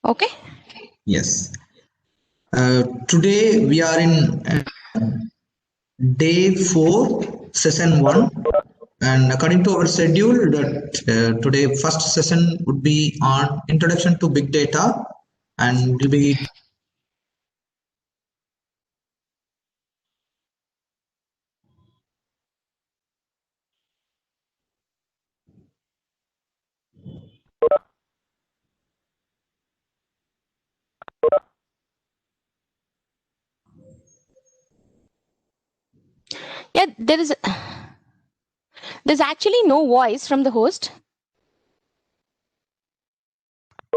Okay. Yes. Today we are in day 4, session 1, and according to our schedule, that today first session would be on introduction to big data, and will be Yeah, there's actually no voice from the host.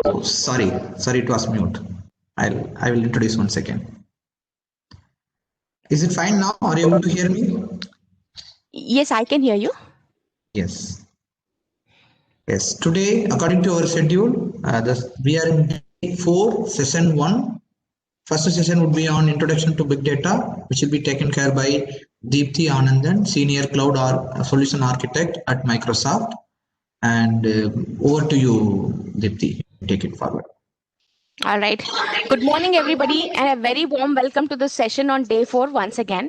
oh, sorry, it was mute. I will introduce one second. Is it fine now? Are you able to hear me? Yes, I can hear you. Yes. Yes. Today, according to our schedule, we are in day 4, session 1. First session would be on introduction to big data, which will be taken care by Deepthi Anandan, senior cloud solution architect at Microsoft. And over to you, Deepthi. Take it forward. All right. Good morning, everybody, and a very warm welcome to the session on day 4 once again.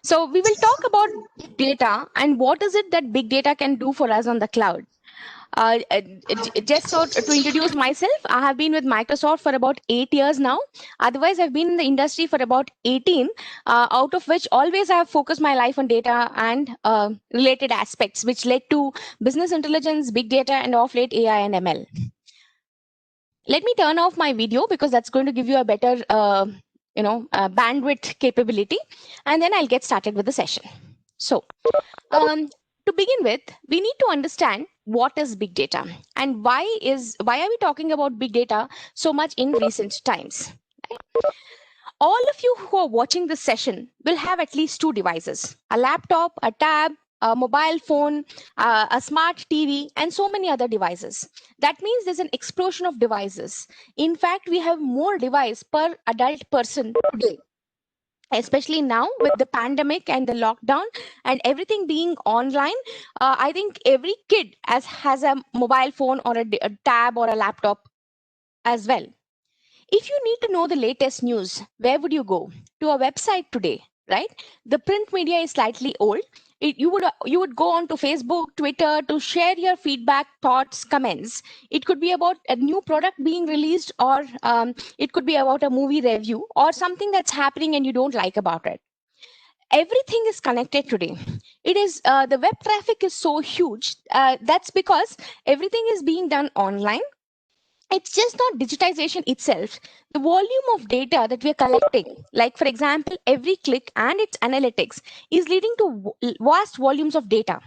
So we will talk about big data and what is it that big data can do for us on the cloud. Just so to introduce myself, I have been with Microsoft for about 8 years now. Otherwise, I've been in the industry for about 18, out of which always I have focused my life on data and related aspects, which led to business intelligence, big data, and of late AI and ML. Let me turn off my video because that's going to give you a better bandwidth capability, and then I'll get started with the session. So to begin with, we need to understand what is big data and why are we talking about big data so much in recent times. All of you who are watching this session will have at least 2 devices, a laptop, a tab, a mobile phone, a smart TV, and so many other devices. That means there's an explosion of devices. In fact, we have more device per adult person today, especially now with the pandemic and the lockdown and everything being online. I think every kid has a mobile phone or a tab or a laptop as well. If you need to know the latest news, where would you go? To a website today, right? The print media is slightly old. You would go on to Facebook, Twitter to share your feedback, thoughts, comments. It could be about a new product being released, or it could be about a movie review or something that's happening and you don't like about it. Everything is connected today. It is the web traffic is so huge. That's because everything is being done online. It's just not digitization itself. The volume of data that we are collecting, like for example, every click and its analytics, is leading to vast volumes of data.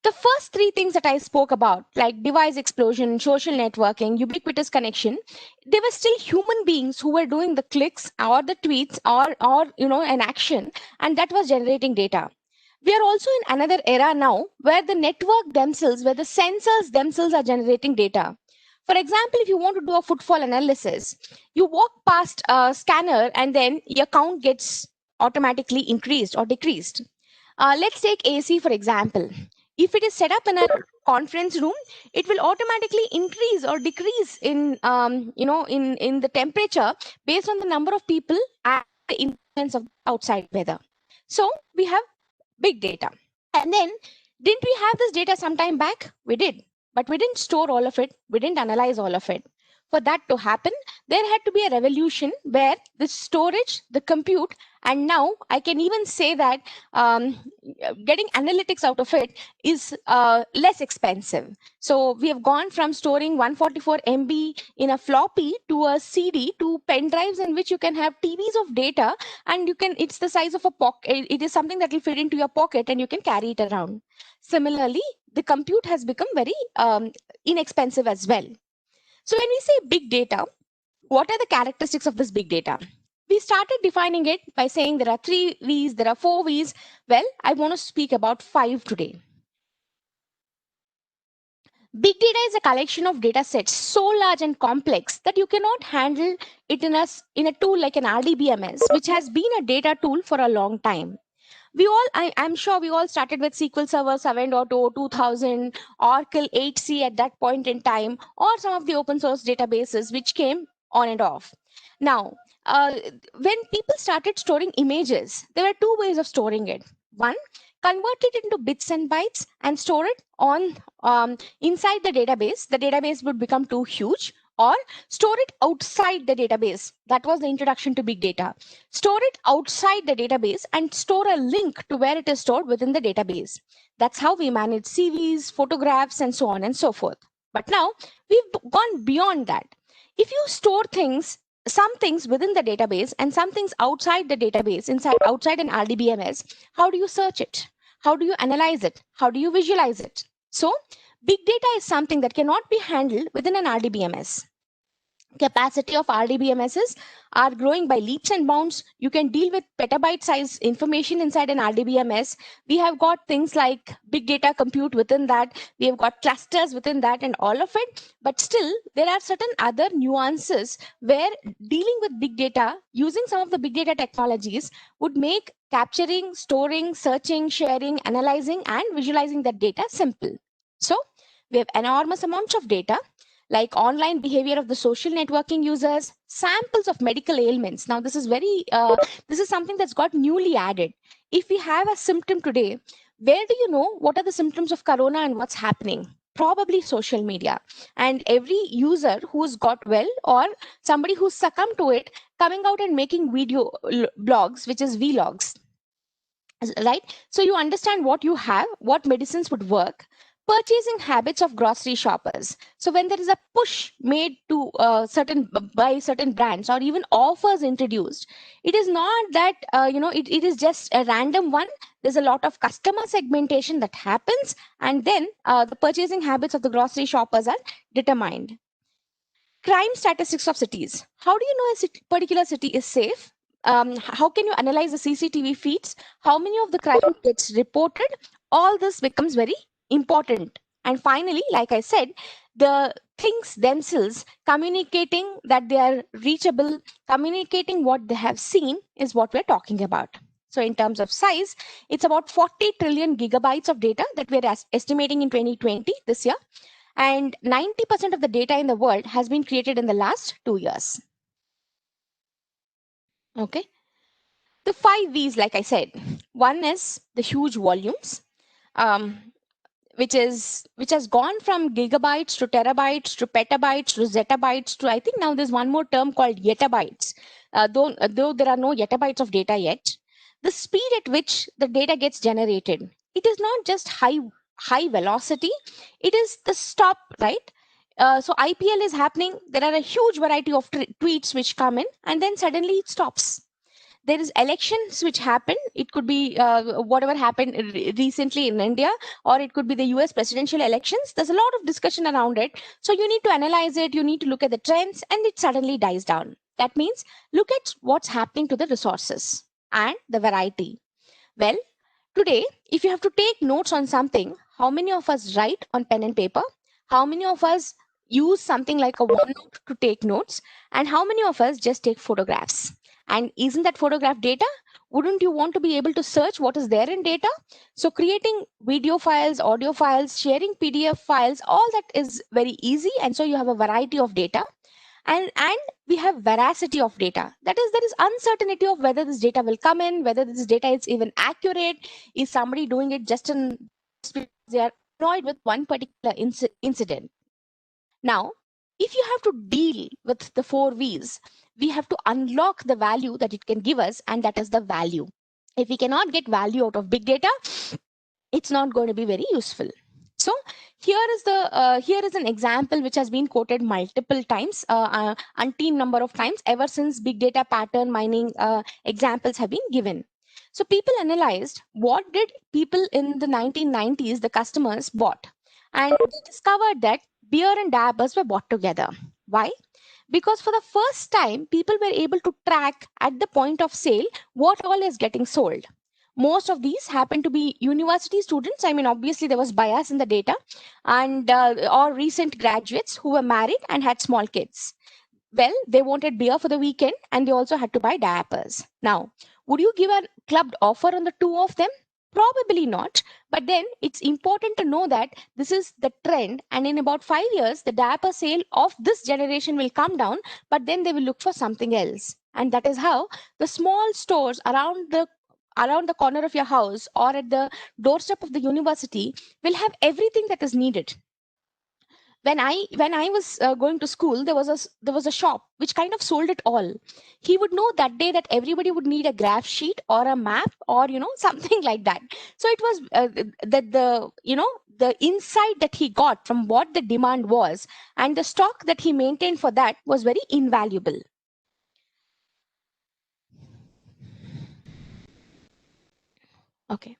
The first 3 things that I spoke about, like device explosion, social networking, ubiquitous connection, they were still human beings who were doing the clicks or the tweets or an action, and that was generating data. We are also in another era now where the network themselves, where the sensors themselves are generating data. For example, if you want to do a footfall analysis, you walk past a scanner and then your count gets automatically increased or decreased. Let's take AC, for example. If it is set up in a conference room, it will automatically increase or decrease in the temperature based on the number of people and the influence of outside weather. So we have big data. And then, didn't we have this data sometime back? We did, but we didn't store all of it. We didn't analyze all of it. For that to happen, there had to be a revolution where the storage, the compute, and now I can even say that getting analytics out of it is less expensive. So we have gone from storing 144 MB in a floppy to a CD to pen drives in which you can have TVs of data, and it's the size of a pocket. It is something that will fit into your pocket and you can carry it around. Similarly, the compute has become very inexpensive as well. So when we say big data, what are the characteristics of this big data? We started defining it by saying there are 3 V's, there are 4 V's. Well, I want to speak about 5 today. Big data is a collection of data sets so large and complex that you cannot handle it in a tool like an RDBMS, which has been a data tool for a long time. I'm sure we all started with SQL Server 7.0, 2000, Oracle 8C at that point in time, or some of the open source databases which came on and off. Now, when people started storing images, there were two ways of storing it. One, convert it into bits and bytes and store it on inside the database. The database would become too huge, or store it outside the database. That was the introduction to big data. Store it outside the database and store a link to where it is stored within the database. That's how we manage CVs, photographs, and so on and so forth. But now we've gone beyond that. If you store things, some things within the database and some things outside the database, outside an RDBMS, how do you search it? How do you analyze it? How do you visualize it? So big data is something that cannot be handled within an RDBMS. Capacity of RDBMSs are growing by leaps and bounds. You can deal with petabyte size information inside an RDBMS. We have got things like big data compute within that. We have got clusters within that and all of it. But still, there are certain other nuances where dealing with big data using some of the big data technologies would make capturing, storing, searching, sharing, analyzing, and visualizing that data simple. So we have enormous amounts of data, like online behavior of the social networking users, samples of medical ailments. Now, this is something that's got newly added. If we have a symptom today, where do you know what are the symptoms of corona and what's happening? Probably social media. And every user who's got well or somebody who's succumbed to it, coming out and making video blogs, which is vlogs, right? So you understand what you have, what medicines would work. Purchasing habits of grocery shoppers. So when there is a push made to by certain brands or even offers introduced, it is not that it is just a random one. There's a lot of customer segmentation that happens, and then the purchasing habits of the grocery shoppers are determined. Crime statistics of cities. How do you know a particular city is safe? How can you analyze the CCTV feeds? How many of the crime gets reported? All this becomes very important. And finally, like I said, the things themselves communicating that they are reachable, communicating what they have seen is what we're talking about. So in terms of size, it's about 40 trillion gigabytes of data that we're estimating in 2020 this year. And 90% of the data in the world has been created in the last 2 years. Okay. The 5 V's, like I said, one is the huge volumes, which has gone from gigabytes to terabytes to petabytes to zettabytes to, I think now there's one more term called yettabytes, though there are no yettabytes of data yet. The speed at which the data gets generated, it is not just high velocity, it is the stop, right? So IPL is happening, there are a huge variety of tweets which come in, and then suddenly it stops. There is elections which happen. It could be whatever happened recently in India, or it could be the US presidential elections. There's a lot of discussion around it. So you need to analyze it. You need to look at the trends, and it suddenly dies down. That means look at what's happening to the resources and the variety. Well, today, if you have to take notes on something, how many of us write on pen and paper? How many of us use something like a OneNote to take notes? And how many of us just take photographs? And isn't that photograph data? Wouldn't you want to be able to search what is there in data? So creating video files, audio files, sharing PDF files, all that is very easy. And so you have a variety of data. And we have veracity of data. That is, there is uncertainty of whether this data will come in, whether this data is even accurate. Is somebody doing it just because they are annoyed with one particular incident? Now, if you have to deal with the 4 V's, we have to unlock the value that it can give us, and that is the value. If we cannot get value out of big data, it's not going to be very useful. So here is an example which has been quoted multiple times, umpteen number of times, ever since big data pattern mining examples have been given. So people analyzed what did people in the 1990s, the customers, bought, and they discovered that beer and diapers were bought together. Why? Because for the first time, people were able to track at the point of sale what all is getting sold. Most of these happen to be university students. I mean, obviously there was bias in the data, and or recent graduates who were married and had small kids. Well, they wanted beer for the weekend, and they also had to buy diapers. Now, Would you give a clubbed offer on the two of them? Probably not. But then it's important to know that this is the trend, and in about 5 years, the diaper sale of this generation will come down, but then they will look for something else. And that is how the small stores around the corner of your house or at the doorstep of the university will have everything that is needed. When I was going to school, there was a shop which kind of sold it all. He would know that day that everybody would need a graph sheet or a map or something like that. So it was that the insight that he got from what the demand was and the stock that he maintained for that was very invaluable. Okay,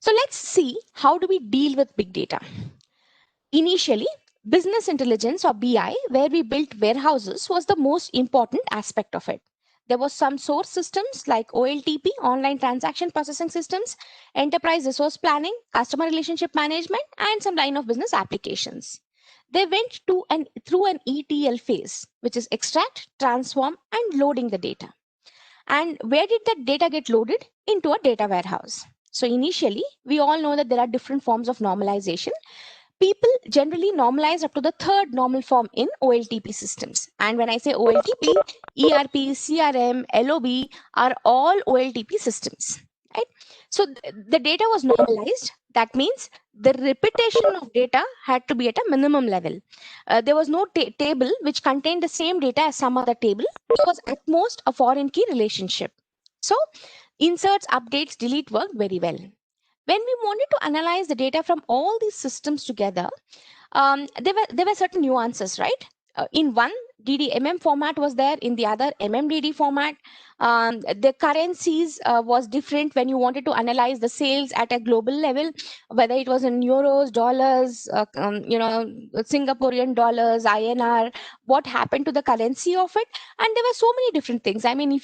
so let's see, how do we deal with big data? Initially, business intelligence or BI, where we built warehouses, was the most important aspect of it. There was some source systems like OLTP, online transaction processing systems, enterprise resource planning, customer relationship management, and some line of business applications. They went through an ETL phase, which is extract, transform, and loading the data. And where did that data get loaded? Into a data warehouse. So initially, we all know that there are different forms of normalization. People generally normalize up to the third normal form in OLTP systems. And when I say OLTP, ERP, CRM, LOB are all OLTP systems, right? So the data was normalized. That means the repetition of data had to be at a minimum level. There was no table which contained the same data as some other table. It was at most a foreign key relationship. So inserts, updates, delete worked very well. When we wanted to analyze the data from all these systems together, there were certain nuances, right? In one, DDMM format was there. In the other, MMDD format. The currencies was different when you wanted to analyze the sales at a global level, whether it was in euros, dollars, Singaporean dollars, INR. What happened to the currency of it? And there were so many different things. I mean, if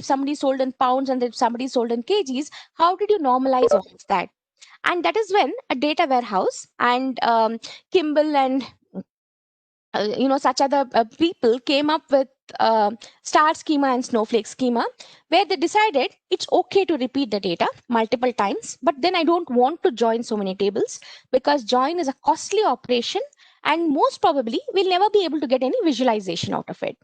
somebody sold in pounds and if somebody sold in kgs, how did you normalize all of that? And that is when a data warehouse and Kimball and such other people came up with star schema and snowflake schema, where they decided it's okay to repeat the data multiple times, but then I don't want to join so many tables, because join is a costly operation and most probably we'll never be able to get any visualization out of it.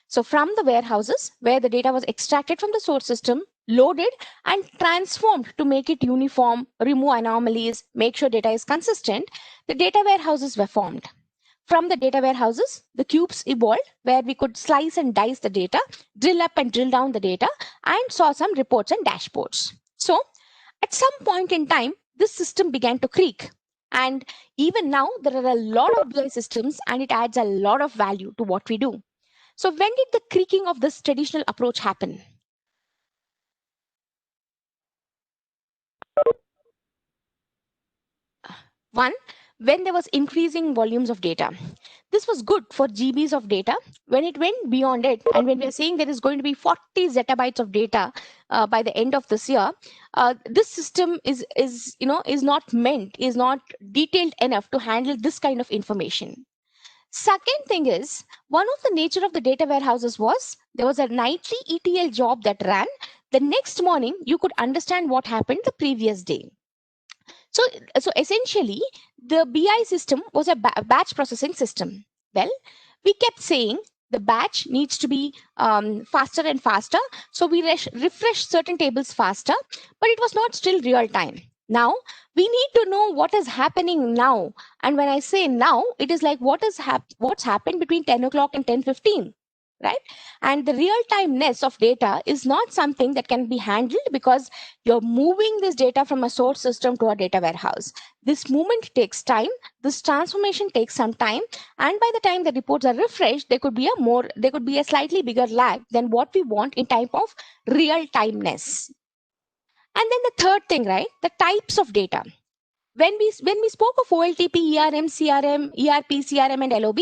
So from the warehouses where the data was extracted from the source system, loaded and transformed to make it uniform, remove anomalies, make sure data is consistent, the data warehouses were formed. From the data warehouses, the cubes evolved, where we could slice and dice the data, drill up and drill down the data, and saw some reports and dashboards. So at some point in time, this system began to creak. And even now, there are a lot of BI systems, and it adds a lot of value to what we do. So when did the creaking of this traditional approach happen? One, when there was increasing volumes of data. This was good for GBs of data. When it went beyond it, and when we're saying there is going to be 40 zettabytes of data by the end of this year, this system is not detailed enough to handle this kind of information. Second thing is, one of the nature of the data warehouses was there was a nightly ETL job that ran. The next morning, you could understand what happened the previous day. So essentially, the BI system was a batch processing system. Well, we kept saying the batch needs to be faster and faster. So we refresh certain tables faster, but it was not still real time. Now we need to know what is happening now. And when I say now, it is like what's happened between 10 o'clock and 10:15. Right? And the real-timeness of data is not something that can be handled because you're moving this data from a source system to a data warehouse. This movement takes time. This transformation takes some time. And by the time the reports are refreshed, there could be a slightly bigger lag than what we want in type of real-timeness. And then the third thing, right? The types of data. When we spoke of OLTP, ERM, CRM, ERP, CRM, and LOB,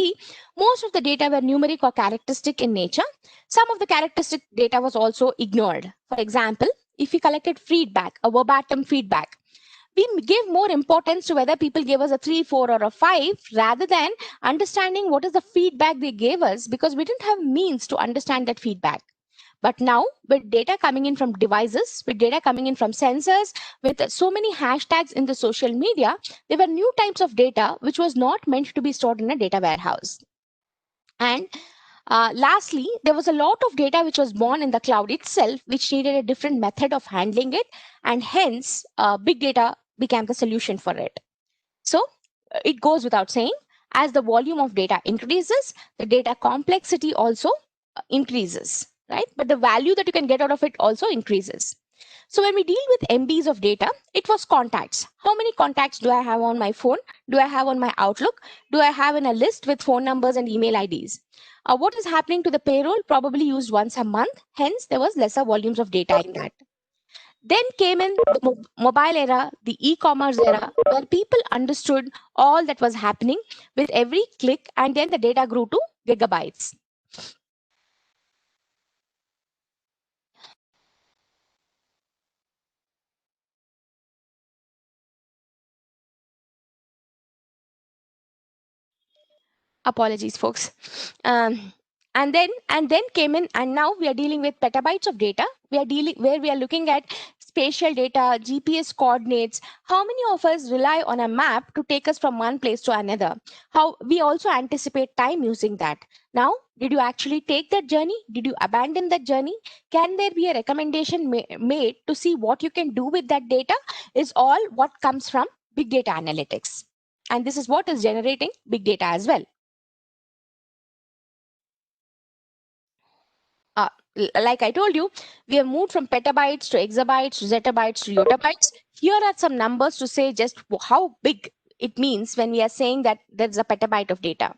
most of the data were numeric or characteristic in nature. Some of the characteristic data was also ignored. For example, if we collected feedback, a verbatim feedback, we gave more importance to whether people gave us a 3, 4, or a 5 rather than understanding what is the feedback they gave us, because we didn't have means to understand that feedback. But now, with data coming in from devices, with data coming in from sensors, with so many hashtags in the social media, there were new types of data which was not meant to be stored in a data warehouse. And lastly, there was a lot of data which was born in the cloud itself, which needed a different method of handling it. And hence, big data became the solution for it. So it goes without saying, as the volume of data increases, the data complexity also increases, right? But the value that you can get out of it also increases. So when we deal with MBs of data, it was contacts. How many contacts do I have on my phone? Do I have on my Outlook? Do I have in a list with phone numbers and email IDs? What is happening to the payroll? Probably used once a month. Hence, there was lesser volumes of data in that. Then came in the mobile era, the e-commerce era, where people understood all that was happening with every click, and then the data grew to gigabytes. Apologies, folks. And then came in, and now we are dealing with petabytes of data. We are dealing where we are looking at spatial data, GPS coordinates. How many of us rely on a map to take us from one place to another? How we also anticipate time using that. Now, did you actually take that journey? Did you abandon that journey? Can there be a recommendation made to see what you can do with that data? Is all what comes from big data analytics. And this is what is generating big data as well. Like I told you, we have moved from petabytes to exabytes to zettabytes to yottabytes. Here are some numbers to say just how big it means when we are saying that there's a petabyte of data.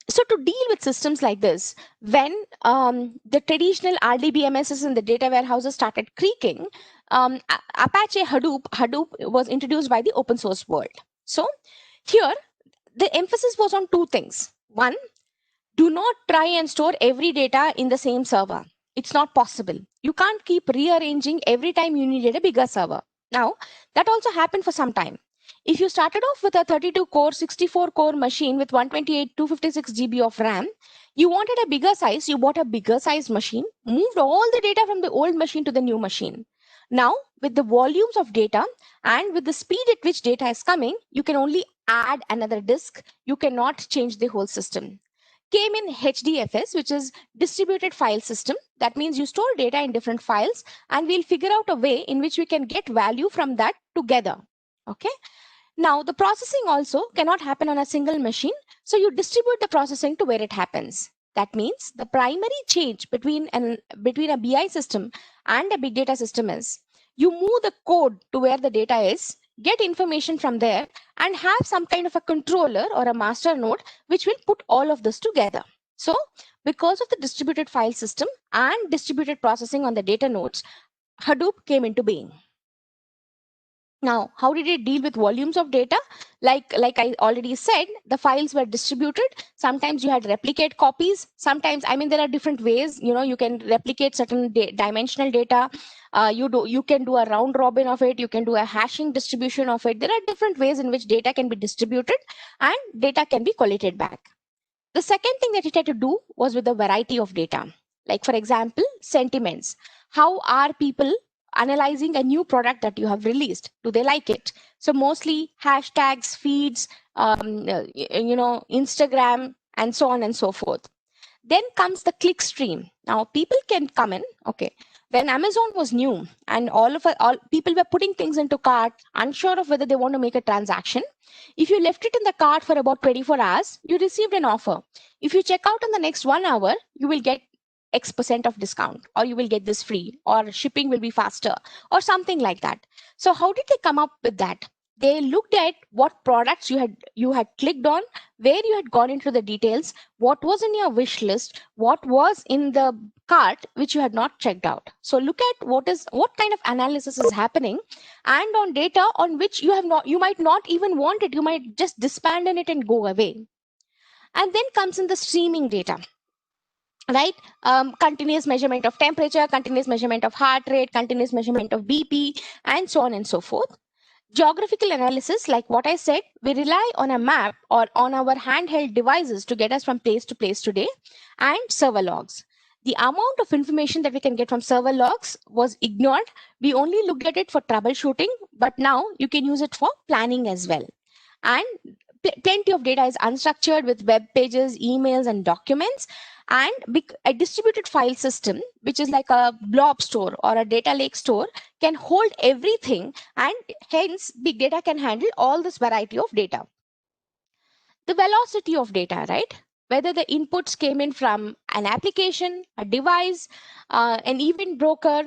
So to deal with systems like this, when the traditional RDBMSs in the data warehouses started creaking, Apache Hadoop was introduced by the open source world. So here, the emphasis was on two things. One, do not try and store every data in the same server. It's not possible. You can't keep rearranging every time you needed a bigger server. Now, that also happened for some time. If you started off with a 32 core, 64 core machine with 128, 256 GB of RAM, you wanted a bigger size, you bought a bigger size machine, moved all the data from the old machine to the new machine. Now, with the volumes of data and with the speed at which data is coming, you can only add another disk. You cannot change the whole system. Came in HDFS, which is distributed file system. That means you store data in different files, and we'll figure out a way in which we can get value from that together. Okay. Now, the processing also cannot happen on a single machine. So you distribute the processing to where it happens. That means the primary change between a BI system and a big data system is you move the code to where the data is, get information from there, and have some kind of a controller or a master node which will put all of this together. So because of the distributed file system and distributed processing on the data nodes, Hadoop came into being. Now, how did it deal with volumes of data? Like I already said, the files were distributed. Sometimes you had replicate copies. Sometimes, I mean, there are different ways. You can replicate certain dimensional data. You can do a round robin of it. You can do a hashing distribution of it. There are different ways in which data can be distributed and data can be collated back. The second thing that it had to do was with the variety of data. Like, for example, sentiments. How are people analyzing a new product that you have released? Do they like it? So mostly hashtags, feeds, Instagram, and so on and so forth. Then comes the click stream. Now people can come in. Okay, when Amazon was new and all people were putting things into cart, unsure of whether they want to make a transaction. If you left it in the cart for about 24 hours, you received an offer. If you check out in the next 1 hour, you will get X% of discount, or you will get this free, or shipping will be faster, or something like that. So how did they come up with that? They looked at what products you had clicked on, where you had gone into the details, what was in your wish list, what was in the cart which you had not checked out. So look at what kind of analysis is happening, and on data on which you might not even want it, you might just disbandon it and go away. And then comes in the streaming data. Right? Continuous measurement of temperature, continuous measurement of heart rate, continuous measurement of BP, and so on and so forth. Geographical analysis, like what I said, we rely on a map or on our handheld devices to get us from place to place today, and server logs. The amount of information that we can get from server logs was ignored. We only looked at it for troubleshooting, but now you can use it for planning as well. And plenty of data is unstructured with web pages, emails, and documents. And a distributed file system, which is like a blob store or a data lake store, can hold everything, and hence big data can handle all this variety of data. The velocity of data, right? Whether the inputs came in from an application, a device, an event broker,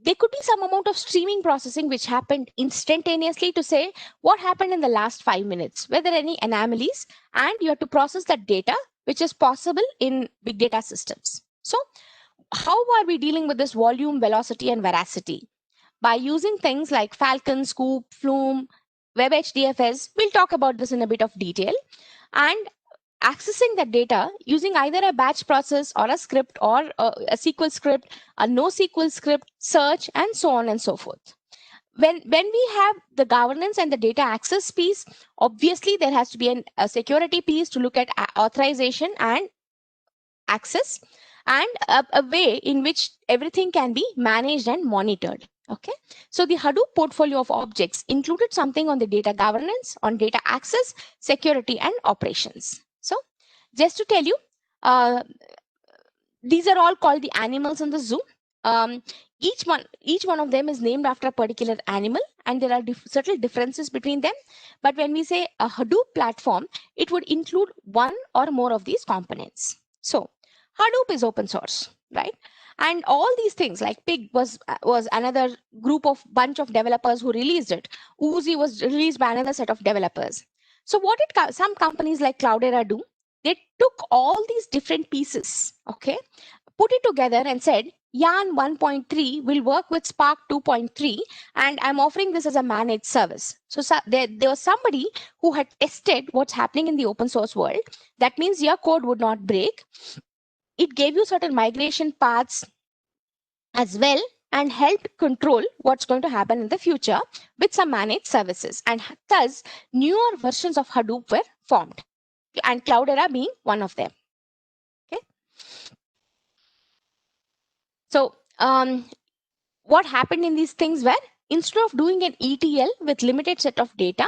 there could be some amount of streaming processing which happened instantaneously to say what happened in the last 5 minutes, whether any anomalies, and you have to process that data, which is possible in big data systems. So how are we dealing with this volume, velocity, and veracity? By using things like Falcon, Scoop, Flume, WebHDFS. We'll talk about this in a bit of detail. And accessing that data using either a batch process or a script or a SQL script, a NoSQL script, search, and so on and so forth. When we have the governance and the data access piece, obviously there has to be a security piece to look at authorization and access, and a way in which everything can be managed and monitored. Okay, so the Hadoop portfolio of objects included something on the data governance, on data access, security, and operations. So just to tell you, these are all called the animals in the zoo. Each one of them is named after a particular animal, and there are certain differences between them. But when we say a Hadoop platform, it would include one or more of these components. So Hadoop is open source, right? And all these things like Pig was another group of bunch of developers who released it. Oozie was released by another set of developers. So what did some companies like Cloudera do? They took all these different pieces, okay, put it together and said, Yarn 1.3 will work with Spark 2.3, and I'm offering this as a managed service. So there was somebody who had tested what's happening in the open source world. That means your code would not break. It gave you certain migration paths as well, and helped control what's going to happen in the future with some managed services. And thus, newer versions of Hadoop were formed, and Cloudera being one of them. Okay. So what happened in these things were, instead of doing an ETL with limited set of data,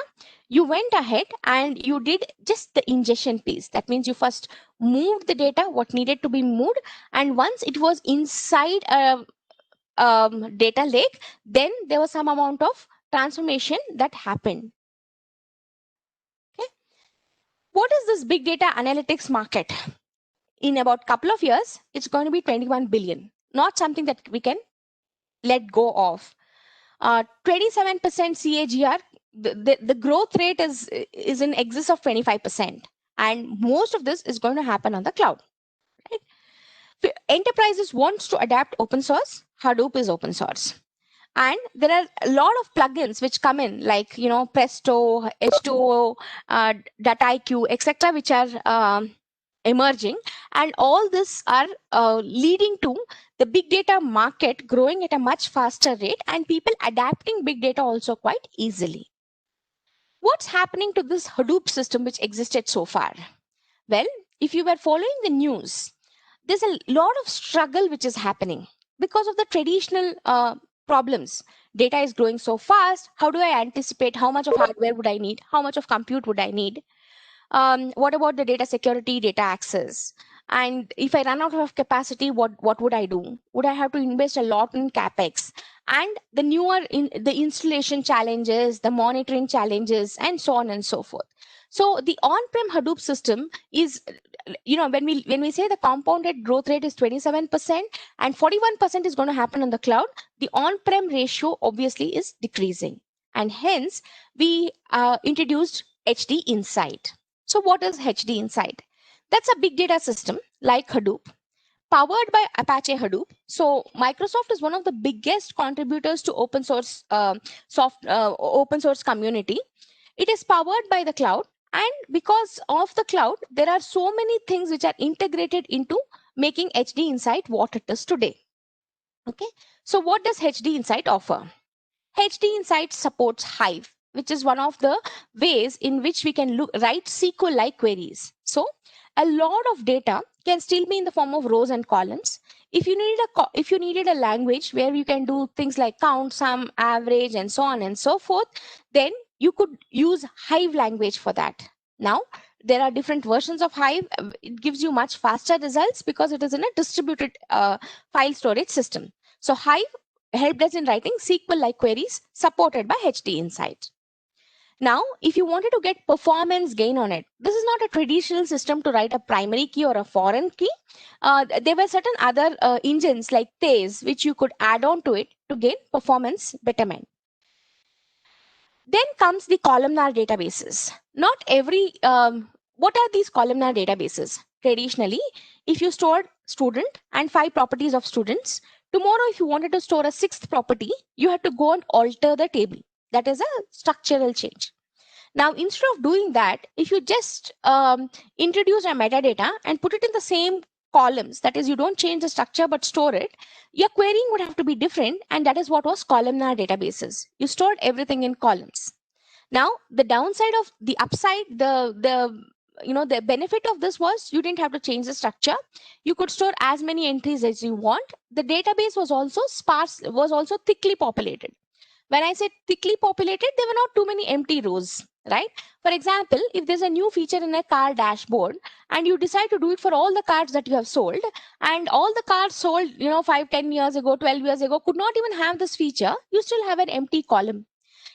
you went ahead and you did just the ingestion piece. That means you first moved the data, what needed to be moved, and once it was inside a data lake, then there was some amount of transformation that happened. Okay. What is this big data analytics market? In about a couple of years, it's going to be 21 billion, not something that we can let go of. 27% CAGR, the growth rate is in excess of 25%. And most of this is going to happen on the cloud. Right? Enterprises wants to adapt open source. Hadoop is open source. And there are a lot of plugins which come in, like, Presto, H2O, Dataiku, etc., which are emerging. And all this are leading to the big data market growing at a much faster rate, and people adapting big data also quite easily. What's happening to this Hadoop system which existed so far? Well, if you were following the news, there's a lot of struggle which is happening because of the traditional problems. Data is growing so fast. How do I anticipate how much of hardware would I need? How much of compute would I need? What about the data security, data access? And if I run out of capacity, what would I do? Would I have to invest a lot in CapEx? And the newer the installation challenges, the monitoring challenges, and so on and so forth. So the on-prem Hadoop system is, when we say the compounded growth rate is 27% and 41% is going to happen on the cloud, the on-prem ratio obviously is decreasing. And hence, we introduced HD Insight. So what is HD Insight? That's a big data system like Hadoop, powered by Apache Hadoop. So Microsoft is one of the biggest contributors to open source open source community. It is powered by the cloud, and because of the cloud, there are so many things which are integrated into making HD Insight what it is today. Okay, so what does HD Insight offer? HD Insight supports Hive, which is one of the ways in which we can write SQL-like queries. So a lot of data can still be in the form of rows and columns. If you needed a language where you can do things like count, sum, average, and so on and so forth, then you could use Hive language for that. Now, there are different versions of Hive. It gives you much faster results because it is in a distributed file storage system. So Hive helped us in writing SQL-like queries supported by HD Insight. Now, if you wanted to get performance gain on it, this is not a traditional system to write a primary key or a foreign key. There were certain other engines like Thales, which you could add on to it to gain performance betterment. Then comes the columnar databases. Not every, what are these columnar databases? Traditionally, if you stored student and 5 properties of students, tomorrow if you wanted to store a 6th property, you had to go and alter the table. That is a structural change. Now, instead of doing that, if you just introduce a metadata and put it in the same columns, that is, you don't change the structure but store it, your querying would have to be different, and that is what was columnar databases. You stored everything in columns. Now, the downside of the upside, the benefit of this was you didn't have to change the structure. You could store as many entries as you want. The database was also thickly populated. When I said thickly populated, there were not too many empty rows, right? For example, if there's a new feature in a car dashboard and you decide to do it for all the cars that you have sold, and all the cars sold, 5, 10 years ago, 12 years ago could not even have this feature, you still have an empty column.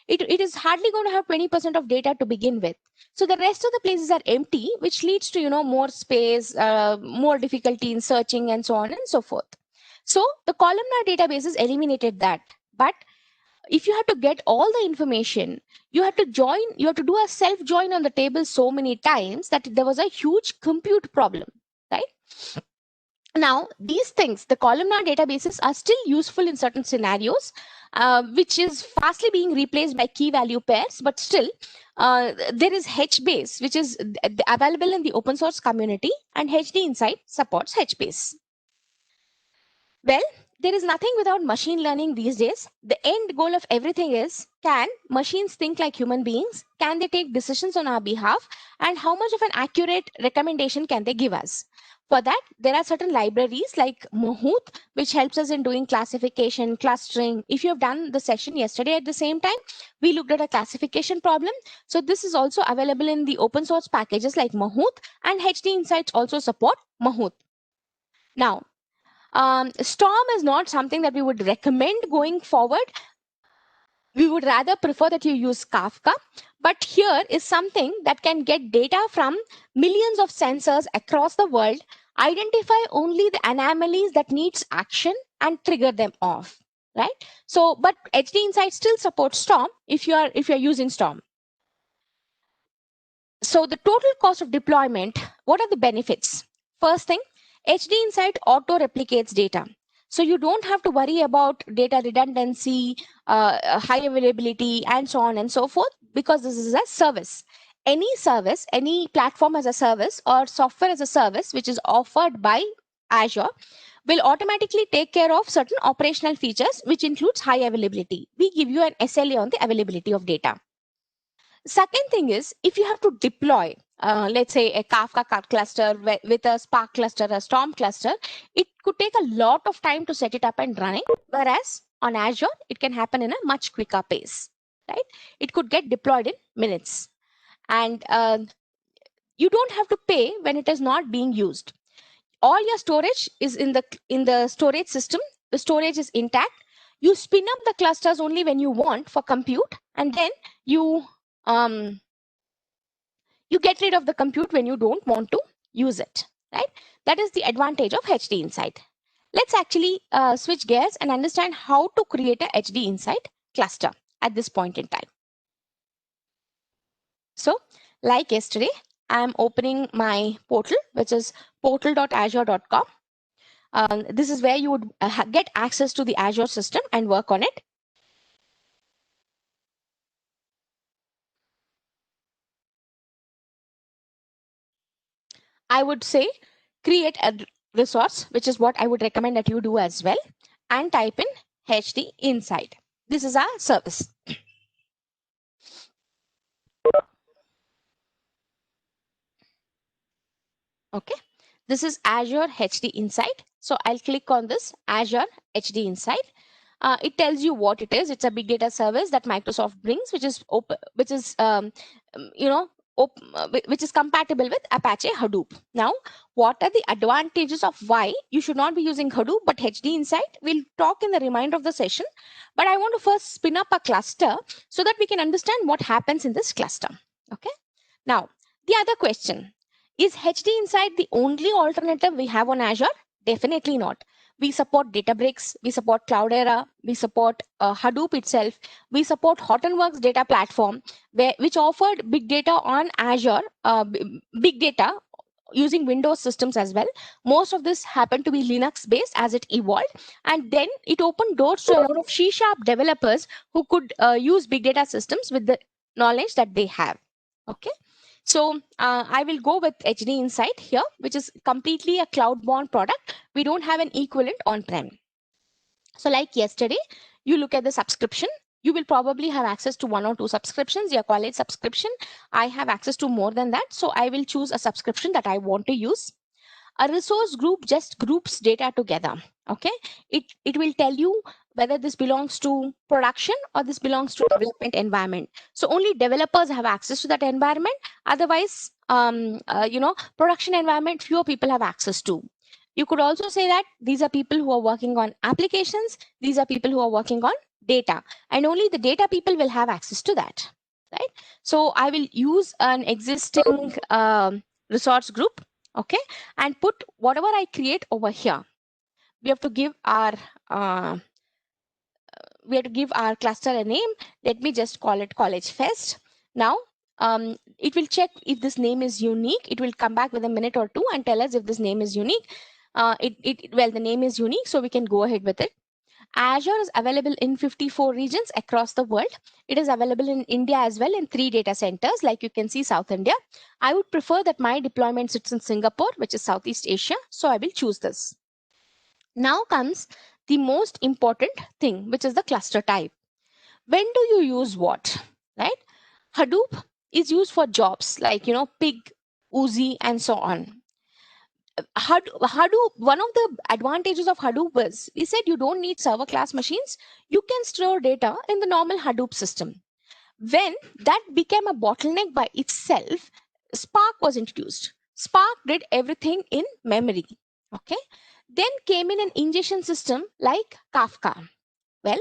It is hardly going to have 20% of data to begin with. So the rest of the places are empty, which leads to, more space, more difficulty in searching and so on and so forth. So the columnar databases eliminated that. But if you had to get all the information, you have to do a self join on the table so many times that there was a huge compute problem, right? Now, these things, the columnar databases are still useful in certain scenarios, which is fastly being replaced by key value pairs, but still there is HBase, which is available in the open source community, and HD Insight supports HBase. Well, there is nothing without machine learning these days. The end goal of everything is, can machines think like human beings? Can they take decisions on our behalf? And how much of an accurate recommendation can they give us? For that, there are certain libraries like Mahout, which helps us in doing classification, clustering. If you have done the session yesterday at the same time, we looked at a classification problem. So this is also available in the open source packages like Mahout, and HD Insights also support Mahout. Now, Storm is not something that we would recommend going forward. We would rather prefer that you use Kafka. But here is something that can get data from millions of sensors across the world, identify only the anomalies that needs action and trigger them off, right? So, but HD Insight still supports Storm if you're using Storm. So the total cost of deployment, what are the benefits? First thing, HD Insight auto replicates data. So you don't have to worry about data redundancy, high availability, and so on and so forth, because this is a service. Any service, any platform as a service or software as a service, which is offered by Azure, will automatically take care of certain operational features, which includes high availability. We give you an SLA on the availability of data. Second thing is, if you have to deploy, let's say a Kafka cluster with a Spark cluster, a Storm cluster, it could take a lot of time to set it up and running. Whereas on Azure, it can happen in a much quicker pace, right? It could get deployed in minutes. And you don't have to pay when it is not being used. All your storage is in the storage system. The storage is intact. You spin up the clusters only when you want for compute, and then you get rid of the compute when you don't want to use it, right? That is the advantage of HD Insight. Let's actually switch gears and understand how to create a HD Insight cluster at this point in time. So, like yesterday, I'm opening my portal, which is portal.azure.com. This is where you would get access to the Azure system and work on it. I would say create a resource, which is what I would recommend that you do as well, and type in HD Insight. This is our service. Okay, this is Azure HD Insight. So I'll click on this Azure HD Insight. It tells you what it is. It's a big data service that Microsoft brings, which is open, which is you know which is compatible with Apache Hadoop. Now, what are the advantages of why you should not be using Hadoop but HD Insight? We'll talk in the remainder of the session. But I want to first spin up a cluster so that we can understand what happens in this cluster. Okay. Now, the other question, is HD Insight the only alternative we have on Azure? Definitely not. We support Databricks, we support Cloudera, we support Hadoop itself, we support Hortonworks data platform, which offered big data on Azure, big data using Windows systems as well. Most of this happened to be Linux based as it evolved. And then it opened doors to a lot of C# developers who could use big data systems with the knowledge that they have. Okay. So I will go with HD Insight here, which is completely a cloud-born product. We don't have an equivalent on-prem. So like yesterday, you look at the subscription. You will probably have access to 1 or 2 subscriptions, your college subscription. I have access to more than that. So I will choose a subscription that I want to use. A resource group just groups data together. Okay, it will tell you whether this belongs to production or this belongs to development environment. So only developers have access to that environment. Otherwise, production environment, fewer people have access to. You could also say that these are people who are working on applications. These are people who are working on data, and only the data people will have access to that, right? So I will use an existing resource group, okay, and put whatever I create over here. We have to give our cluster a name. Let me just call it College Fest. Now it will check if this name is unique. It will come back with a minute or two and tell us if this name is unique. The name is unique, so we can go ahead with it. Azure is available in 54 regions across the world. It is available in India as well in 3 data centers, like you can see South India. I would prefer that my deployment sits in Singapore, which is Southeast Asia. So I will choose this. Now comes the most important thing, which is the cluster type. When do you use what, right? Hadoop is used for jobs like, Pig, Uzi, and so on. Hadoop, one of the advantages of Hadoop is, we said you don't need server class machines. You can store data in the normal Hadoop system. When that became a bottleneck by itself, Spark was introduced. Spark did everything in memory. Okay. Then came in an ingestion system like Kafka. Well,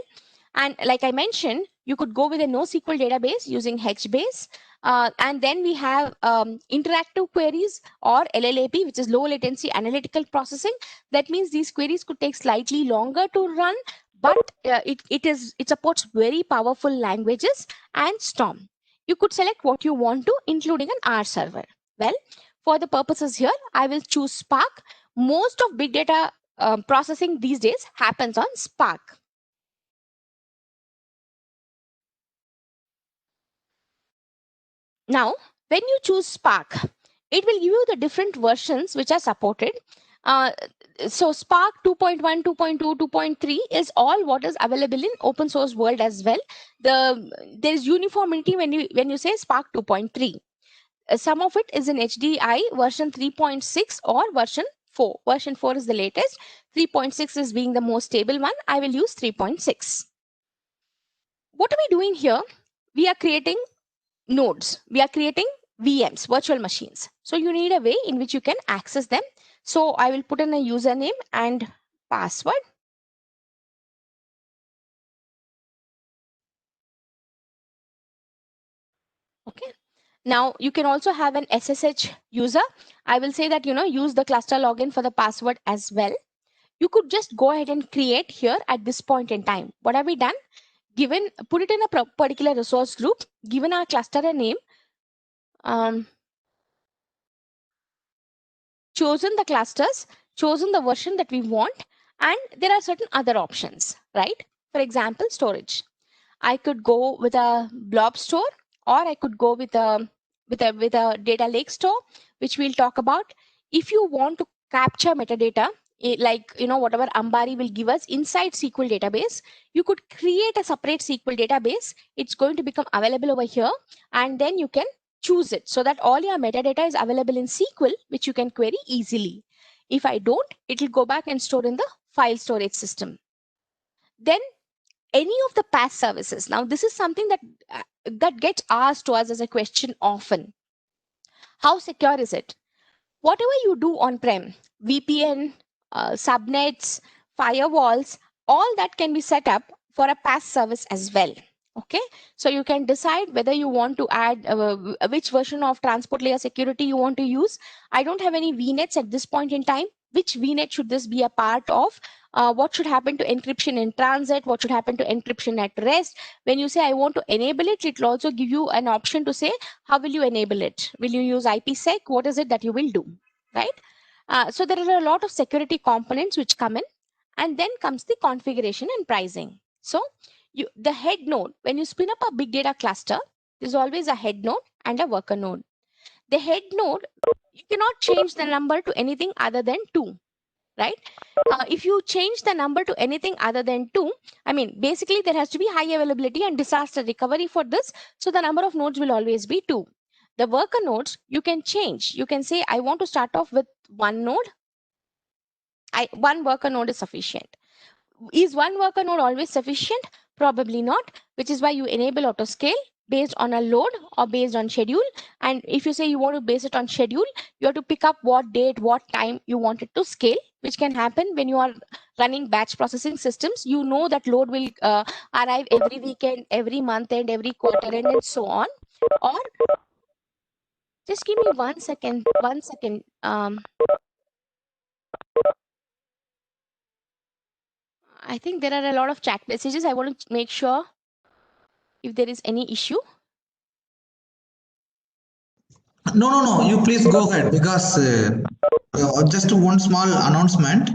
and like I mentioned, you could go with a NoSQL database using HBase. And then we have interactive queries or LLAP, which is low latency analytical processing. That means these queries could take slightly longer to run, but it supports very powerful languages and Storm. You could select what you want to, including an R server. Well, for the purposes here, I will choose Spark. Most of big data processing these days happens on Spark. Now, when you choose Spark, it will give you the different versions which are supported. So Spark 2.1, 2.2, 2.3 is all what is available in open source world as well. There is uniformity when you say Spark 2.3. Some of it is in HDI version 3.6 or version 4. Version 4 is the latest. 3.6 is being the most stable one. I will use 3.6. What are we doing here? We are creating nodes. We are creating VMs, virtual machines. So you need a way in which you can access them. So I will put in a username and password. Okay. Now you can also have an SSH user. I will say that, use the cluster login for the password as well. You could just go ahead and create here at this point in time. What have we done? Put it in a particular resource group, given our cluster a name, chosen the clusters, chosen the version that we want, and there are certain other options, right? For example, storage. I could go with a blob store, or I could go with a data lake store, which we'll talk about. If you want to capture metadata, like whatever Ambari will give us inside SQL database, you could create a separate SQL database. It's going to become available over here, and then you can choose it so that all your metadata is available in SQL, which you can query easily. If I don't, it will go back and store in the file storage system. Then any of the PaaS services. Now, this is something that gets asked to us as a question often. How secure is it? Whatever you do on-prem, VPN, subnets, firewalls, all that can be set up for a PaaS service as well. Okay, so you can decide whether you want to add which version of transport layer security you want to use. I don't have any VNets at this point in time. Which VNet should this be a part of? What should happen to encryption in transit? What should happen to encryption at rest? When you say I want to enable it, it will also give you an option to say, how will you enable it? Will you use IPsec? What is it that you will do? Right? So there are a lot of security components which come in, and then comes the configuration and pricing. So the head node, when you spin up a big data cluster, there's always a head node and a worker node. The head node, you cannot change the number to anything other than 2, right? If you change the number to anything other than 2, I mean, basically there has to be high availability and disaster recovery for this. So the number of nodes will always be 2. The worker nodes, you can change. You can say, I want to start off with 1 node. One worker node is sufficient. Is one worker node always sufficient? Probably not, which is why you enable auto scale based on a load or based on schedule. And if you say you want to base it on schedule, you have to pick up what date, what time you want it to scale, which can happen when you are running batch processing systems. You know that load will arrive every weekend, every month end, every quarter end, and so on. Or just give me 1 second, 1 second. I think there are a lot of chat messages. I want to make sure if there is any issue. No. You please go ahead because just one small announcement.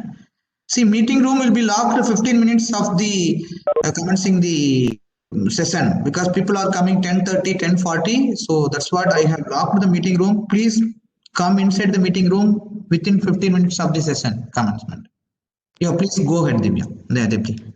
See, meeting room will be locked 15 minutes of the commencing the session because people are coming 10:30, 10:40. So that's what I have locked the meeting room. Please come inside the meeting room within 15 minutes of the session commencement. Yeah, please go ahead, Divya. There, Divya.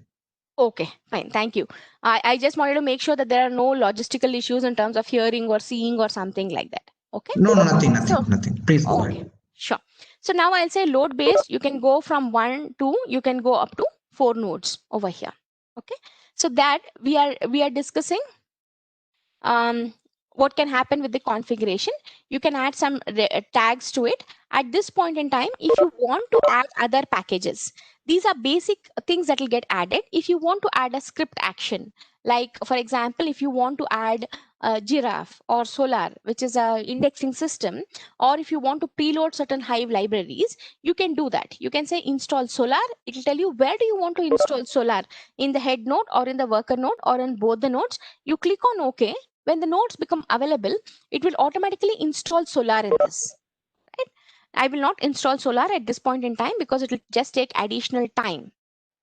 Okay, fine. Thank you. I just wanted to make sure that there are no logistical issues in terms of hearing or seeing or something like that. Okay. No, nothing. So, Please go okay, ahead. sure. So now I'll say load based. You can go from 1 to, you can go up to 4 nodes over here. Okay. So that we are discussing what can happen with the configuration. You can add some tags to it. At this point in time, if you want to add other packages, these are basic things that will get added. If you want to add a script action, like for example, if you want to add Giraffe or Solar, which is a indexing system, or if you want to preload certain Hive libraries, you can do that. You can say install Solar. It will tell you where do you want to install Solar, in the head node or in the worker node or in both the nodes. You click on OK. When the nodes become available, it will automatically install Solar in this. Right? I will not install Solar at this point in time because it will just take additional time.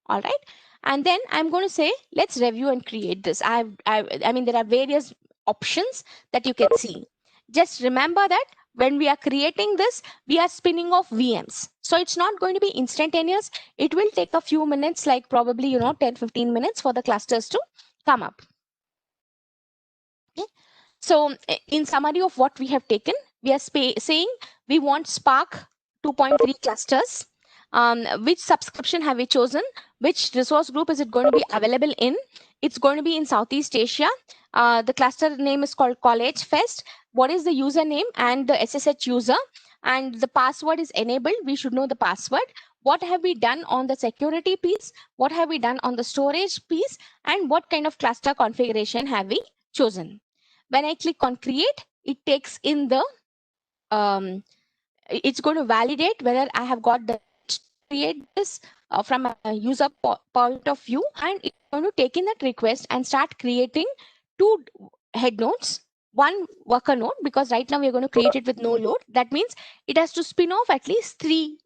All right. And then I'm going to say, let's review and create this. I mean, there are various options that you can see. Just remember that when we are creating this, we are spinning off VMs. So it's not going to be instantaneous. It will take a few minutes, like probably, 10, 15 minutes for the clusters to come up. Okay. So in summary of what we have taken, we are saying we want Spark 2.3 clusters. Which subscription have we chosen? Which resource group is it going to be available in? It's going to be in Southeast Asia. The cluster name is called College Fest. What is the username and the SSH user? And the password is enabled. We should know the password. What have we done on the security piece? What have we done on the storage piece? And what kind of cluster configuration have we chosen? When I click on create, it takes in the, it's going to validate whether I have got the create this from a user point of view, and it's going to take in that request and start creating 2 head nodes, 1 worker node, because right now we're going to create it with no load. That means it has to spin off at least 3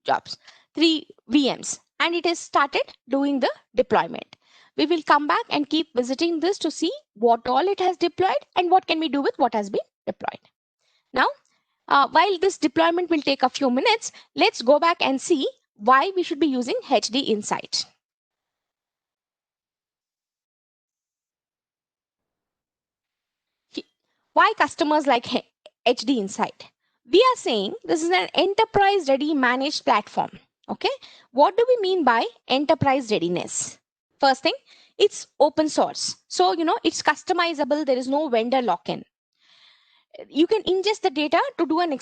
jobs, 3 VMs, and it has started doing the deployment. We will come back and keep visiting this to see what all it has deployed and what can we do with what has been deployed. Now, while this deployment will take a few minutes, let's go back and see why we should be using HD Insight. Why customers like HD Insight? We are saying this is an enterprise ready managed platform. Okay. What do we mean by enterprise readiness? First thing, it's open source. So, it's customizable. There is no vendor lock-in. You can ingest the data to do an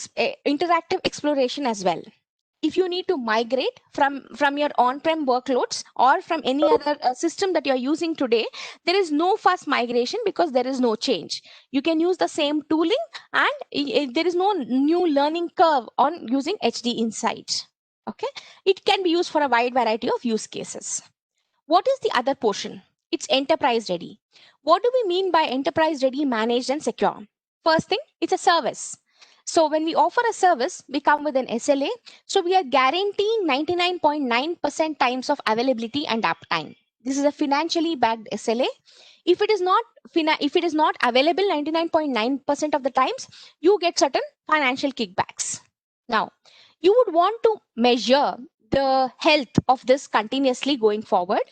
interactive exploration as well. If you need to migrate from your on-prem workloads or from any other system that you're using today, there is no fast migration because there is no change. You can use the same tooling and there is no new learning curve on using HD Insight. Okay, it can be used for a wide variety of use cases. What is the other portion? It's enterprise ready. What do we mean by enterprise ready, managed and secure? First thing, it's a service. So when we offer a service, we come with an SLA. So we are guaranteeing 99.9% times of availability and uptime. This is a financially backed SLA. If it is not available 99.9% of the times, you get certain financial kickbacks. Now, you would want to measure the health of this continuously going forward.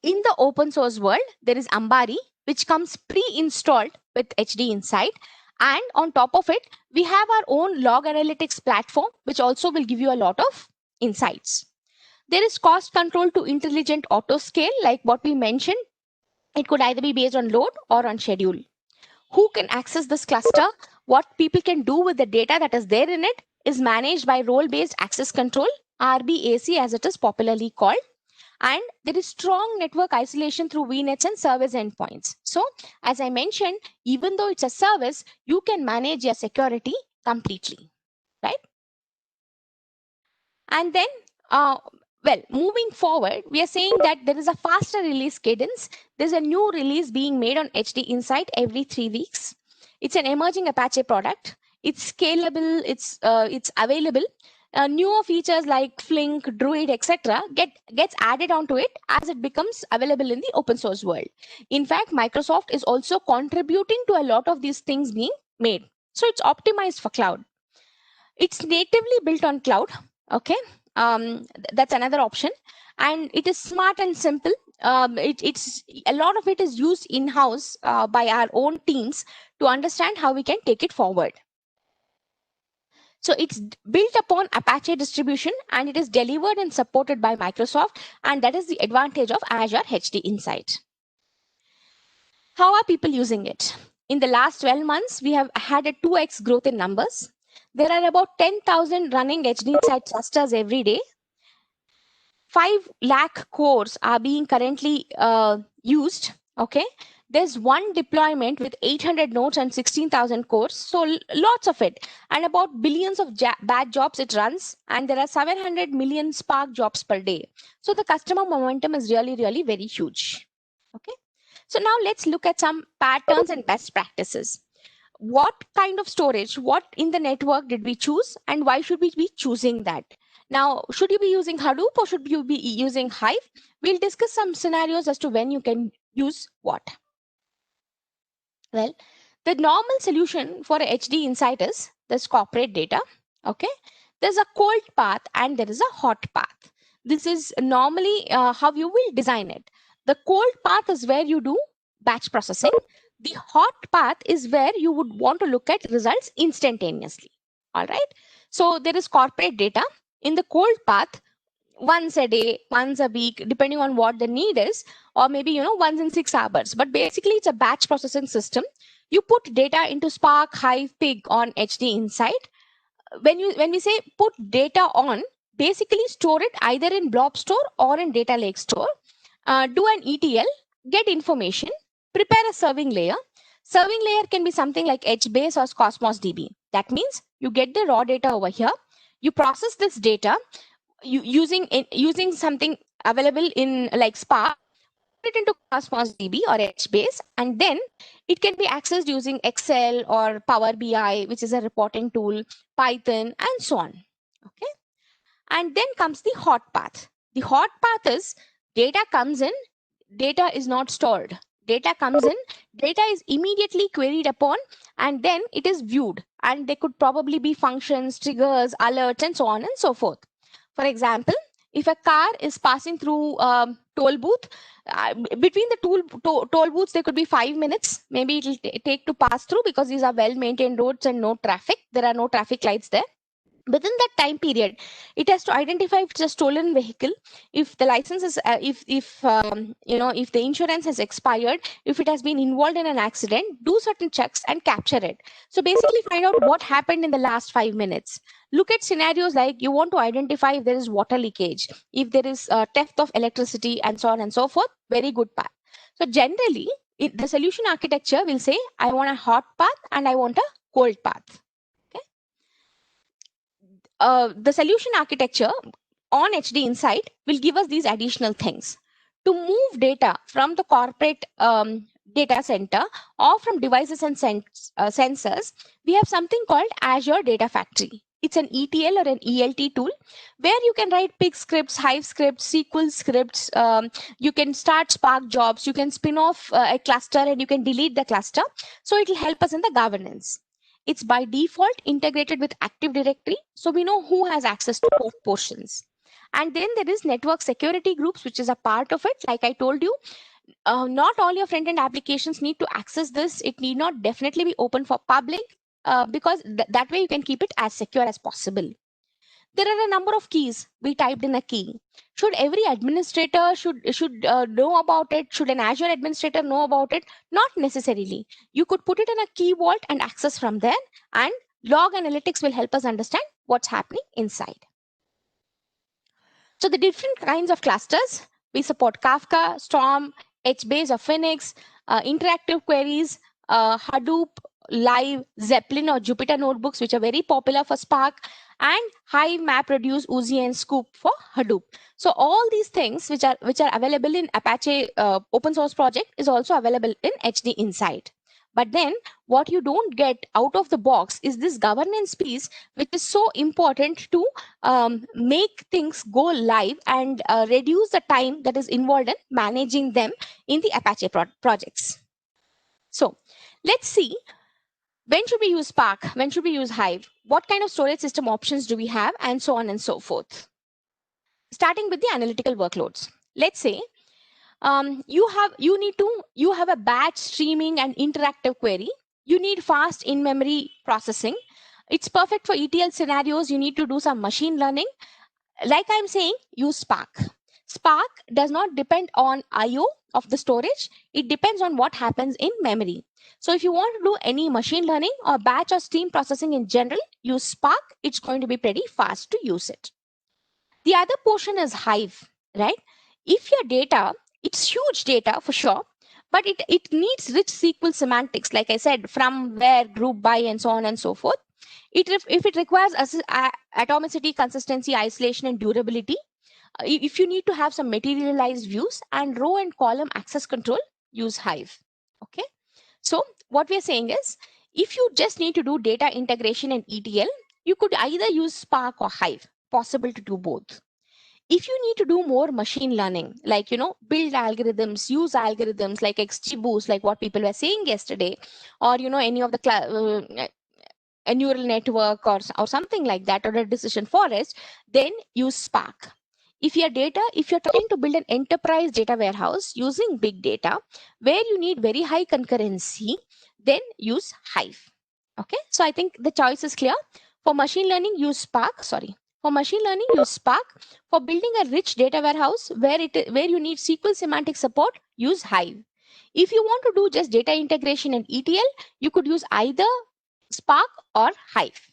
In the open source world, there is Ambari, which comes pre-installed with HD Insight. And on top of it, we have our own log analytics platform, which also will give you a lot of insights. There is cost control to intelligent auto scale, like what we mentioned. It could either be based on load or on schedule. Who can access this cluster? What people can do with the data that is there in it is managed by role-based access control, RBAC as it is popularly called. And there is strong network isolation through VNets and service endpoints. So as I mentioned, even though it's a service, you can manage your security completely, right? And then, moving forward, we are saying that there is a faster release cadence. There's a new release being made on HD Insight every 3 weeks. It's an emerging Apache product. It's scalable. It's available. Newer features like Flink, Druid, etc. gets added onto it as it becomes available in the open source world. In fact, Microsoft is also contributing to a lot of these things being made. So it's optimized for cloud. It's natively built on cloud. Okay, that's another option, and it is smart and simple. It's a lot of it is used in-house by our own teams to understand how we can take it forward. So it's built upon Apache distribution and it is delivered and supported by Microsoft, and that is the advantage of Azure HD Insight. How are people using it? In the last 12 months, we have had a 2x growth in numbers. There are about 10,000 running HD Insight clusters every day. 5 lakh cores are being currently used. Okay. There's one deployment with 800 nodes and 16,000 cores. So lots of it. And about billions of batch jobs it runs. And there are 700 million Spark jobs per day. So the customer momentum is really, really very huge. Okay. So now let's look at some patterns and best practices. What kind of storage, what in the network did we choose, and why should we be choosing that? Now, should you be using Hadoop or should you be using Hive? We'll discuss some scenarios as to when you can use what. Well, the normal solution for HD Insight is there's corporate data. Okay, there's a cold path and there is a hot path. This is normally how you will design it. The cold path is where you do batch processing. The hot path is where you would want to look at results instantaneously. All right. So there is corporate data. In the cold path, once a day, once a week, depending on what the need is, or maybe, once in 6 hours. But basically, it's a batch processing system. You put data into Spark, Hive, Pig on HD Insight. When we say put data on, basically store it either in Blob Store or in Data Lake Store. Do an ETL, get information, prepare a serving layer. Serving layer can be something like HBase or Cosmos DB. That means you get the raw data over here. You process this data using something available in like Spark, put it into Cosmos DB or HBase, and then it can be accessed using Excel or Power BI, which is a reporting tool, Python, and so on. Okay. And then comes the hot path. The hot path is data comes in, data is not stored. Data comes in, data is immediately queried upon, and then it is viewed. And there could probably be functions, triggers, alerts, and so on and so forth. For example, if a car is passing through a toll booth, between the toll booths, there could be 5 minutes. Maybe it will take to pass through because these are well-maintained roads and no traffic. There are no traffic lights there. Within that time period, it has to identify if it's a stolen vehicle, if the license is if if the insurance has expired, if it has been involved in an accident, do certain checks and capture it. So basically find out what happened in the last 5 minutes. Look at scenarios like you want to identify if there is water leakage, if there is theft of electricity, and so on and so forth. Very good path. So generally the solution architecture will say, I want a hot path and I want a cold path. The solution architecture on HD Insight will give us these additional things. To move data from the corporate data center or from devices and sensors, we have something called Azure Data Factory. It's an ETL or an ELT tool where you can write pig scripts, Hive scripts, SQL scripts. You can start Spark jobs. You can spin off a cluster and you can delete the cluster. So it will help us in the governance. It's by default integrated with Active Directory, so we know who has access to both portions. And then there is network security groups, which is a part of it. Like I told you, not all your front-end applications need to access this. It need not definitely be open for public because that way you can keep it as secure as possible. There are a number of keys. We typed in a key. Should every administrator should know about it? Should an Azure administrator know about it? Not necessarily. You could put it in a key vault and access from there, and log analytics will help us understand what's happening inside. So the different kinds of clusters, we support Kafka, Storm, HBase or Phoenix, interactive queries, Hadoop, Live, Zeppelin or Jupyter notebooks, which are very popular for Spark, and Hive, MapReduce, Oozie, and Scoop for Hadoop. So all these things which are available in Apache open source project is also available in HD Insight. But then what you don't get out of the box is this governance piece, which is so important to make things go live and reduce the time that is involved in managing them in the Apache projects. So let's see, when should we use Spark? When should we use Hive? What kind of storage system options do we have? And so on and so forth. Starting with the analytical workloads. Let's say you have a batch streaming and interactive query. You need fast in-memory processing. It's perfect for ETL scenarios. You need to do some machine learning. Like I'm saying, use Spark. Spark does not depend on I/O of the storage. It depends on what happens in memory. So if you want to do any machine learning or batch or stream processing in general, use Spark. It's going to be pretty fast to use it. The other portion is Hive, right? If your data, it's huge data for sure, but it needs rich SQL semantics, like I said, from, where, group, by, and so on and so forth. If it requires atomicity, consistency, isolation, and durability, if you need to have some materialized views and row and column access control, use Hive. Okay. So what we're saying is, if you just need to do data integration and ETL, you could either use Spark or Hive. Possible to do both. If you need to do more machine learning, like, build algorithms, use algorithms like XGBoost, like what people were saying yesterday, or, any of the a neural network or something like that, or a decision forest, then use Spark. If you're trying to build an enterprise data warehouse using big data, where you need very high concurrency, then use Hive. Okay, so I think the choice is clear. For machine learning, use Spark. For machine learning, use Spark. For building a rich data warehouse where you need SQL semantic support, use Hive. If you want to do just data integration and ETL, you could use either Spark or Hive.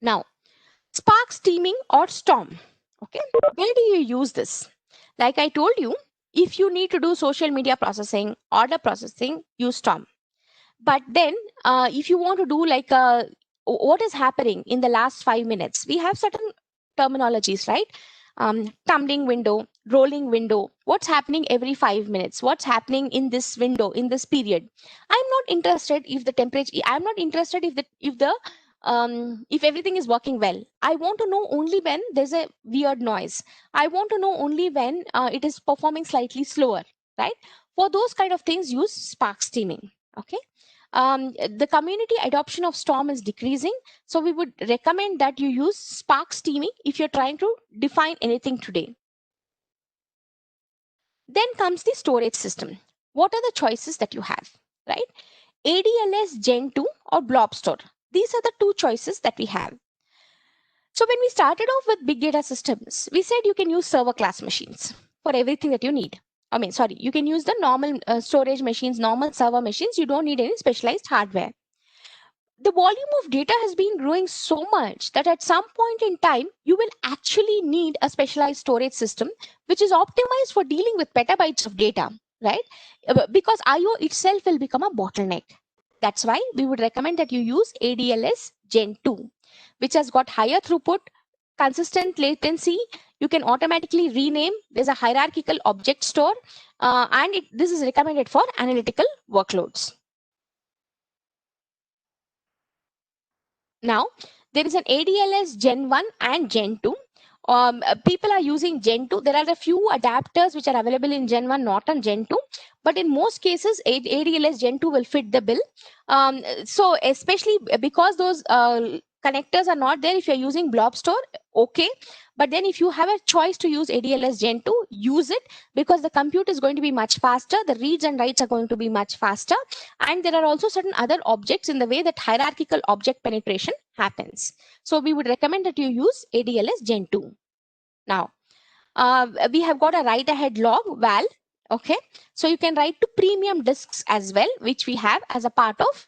Now, Spark streaming or Storm. Okay, where do you use this? Like I told you, if you need to do social media processing, order processing, use Storm. But then if you want to do like what is happening in the last 5 minutes, we have certain terminologies, right? Tumbling window, rolling window, what's happening every 5 minutes, what's happening in this window, in this period. I'm not interested if the temperature, I'm not interested if everything is working well. I want to know only when there's a weird noise. I want to know only when it is performing slightly slower, right? For those kind of things, use Spark streaming. Okay. The community adoption of Storm is decreasing. So we would recommend that you use Spark streaming if you're trying to define anything today. Then comes the storage system. What are the choices that you have, right? ADLS Gen 2 or Blob Store. These are the two choices that we have. So when we started off with big data systems, we said you can use server class machines for everything that you need. You can use the normal storage machines, normal server machines. You don't need any specialized hardware. The volume of data has been growing so much that at some point in time, you will actually need a specialized storage system, which is optimized for dealing with petabytes of data, right? Because IO itself will become a bottleneck. That's why we would recommend that you use ADLS Gen 2, which has got higher throughput, consistent latency. You can automatically rename. There's a hierarchical object store, and this is recommended for analytical workloads. Now, there is an ADLS Gen 1 and Gen 2. People are using Gen 2. There are a few adapters which are available in Gen 1, not on Gen 2. But in most cases, ADLS Gen 2 will fit the bill. So especially because those connectors are not there, if you're using Blob Store, okay. But then if you have a choice to use ADLS Gen 2, use it, because the compute is going to be much faster. The reads and writes are going to be much faster. And there are also certain other objects in the way that hierarchical object penetration happens. So we would recommend that you use ADLS Gen 2. Now, we have got a write ahead log val. Okay, so you can write to premium disks as well, which we have as a part of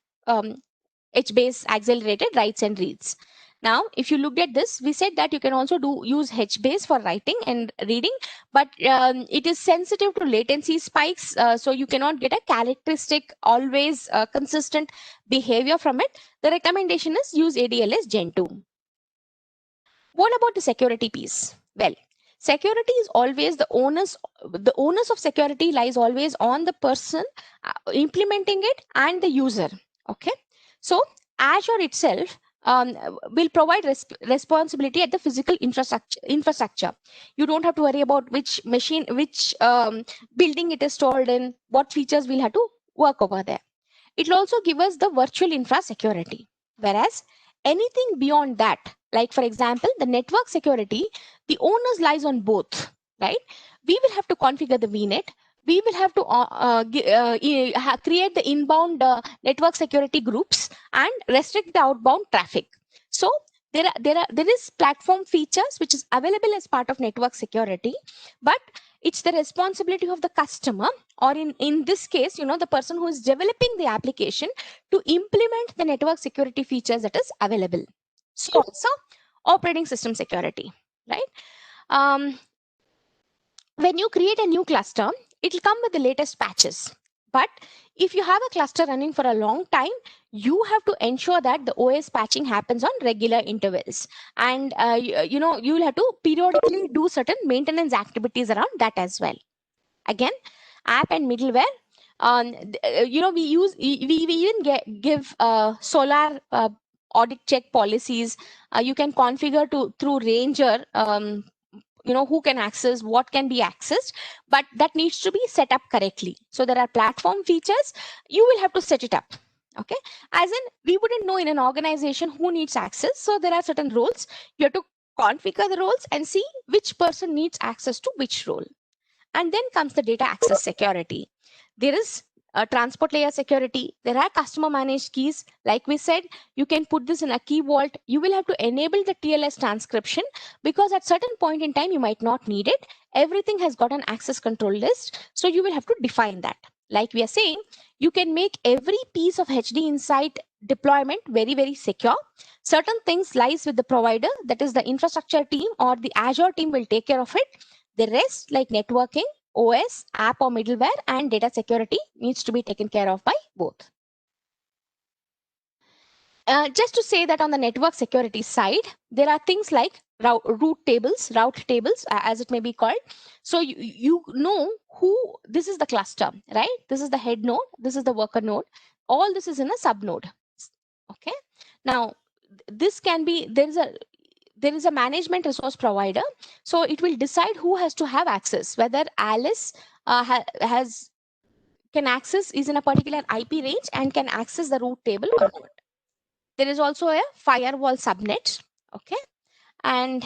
HBase accelerated writes and reads. Now, if you looked at this, we said that you can also use HBase for writing and reading, but it is sensitive to latency spikes, so you cannot get a characteristic, always consistent behavior from it. The recommendation is use ADLS Gen 2. What about the security piece? Well, security is always the onus of security lies always on the person implementing it and the user. Okay, so Azure itself will provide responsibility at the physical infrastructure. You don't have to worry about which machine, which building it is stored in, what features we'll have to work over there. It will also give us the virtual infra security. Whereas anything beyond that, like for example, the network security, the onus lies on both, right? We will have to configure the VNet. We will have to create the inbound network security groups and restrict the outbound traffic. So there is platform features which is available as part of network security, but it's the responsibility of the customer, or in this case, the person who is developing the application, to implement the network security features that is available. So also operating system security, right? When you create a new cluster, it will come with the latest patches. But if you have a cluster running for a long time, you have to ensure that the OS patching happens on regular intervals. And you will have to periodically do certain maintenance activities around that as well. Again, app and middleware. We even give Solar audit check policies. You can configure through Ranger. Who can access, what can be accessed, but that needs to be set up correctly. So there are platform features, you will have to set it up. Okay, as in, we wouldn't know in an organization who needs access, so there are certain roles. You have to configure the roles and see which person needs access to which role. And then comes the data access security. There is a transport layer security. There are customer managed keys. Like we said, you can put this in a key vault. You will have to enable the TLS transcription, because at certain point in time, you might not need it. Everything has got an access control list. So you will have to define that. Like we are saying, you can make every piece of HD Insight deployment very, very secure. Certain things lies with the provider, that is the infrastructure team or the Azure team will take care of it. The rest, like networking, OS, app or middleware, and data security, needs to be taken care of by both. Just to say that on the network security side, there are things like route tables, as it may be called. So you know who, this is the cluster, right? This is the head node, this is the worker node. All this is in a sub node. Okay. Now, this can be, there is a management resource provider. So it will decide who has to have access, whether Alice can access, is in a particular IP range and can access the route table or not. There is also a firewall subnet. Okay. And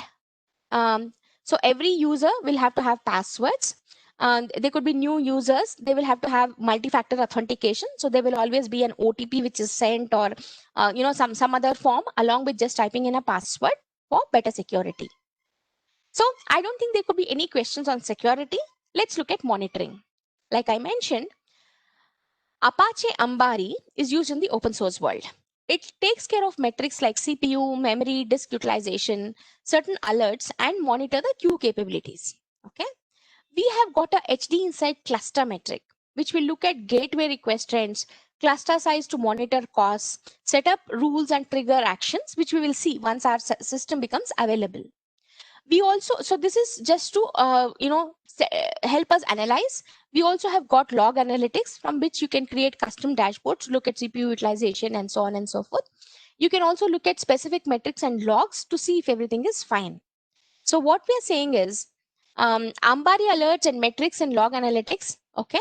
so every user will have to have passwords. There could be new users. They will have to have multi-factor authentication. So there will always be an OTP which is sent, or some other form along with just typing in a password for better security. So I don't think there could be any questions on security. Let's look at monitoring. Like I mentioned, Apache Ambari is used in the open source world. It takes care of metrics like CPU, memory, disk utilization, certain alerts, and monitor the queue capabilities. Okay. We have got a HD Insight cluster metric, which will look at gateway request trends, cluster size to monitor costs, set up rules and trigger actions, which we will see once our system becomes available. We also, so this is just to help us analyze. We also have got log analytics, from which you can create custom dashboards, look at CPU utilization and so on and so forth. You can also look at specific metrics and logs to see if everything is fine. So what we are saying is, Ambari alerts and metrics and log analytics, okay,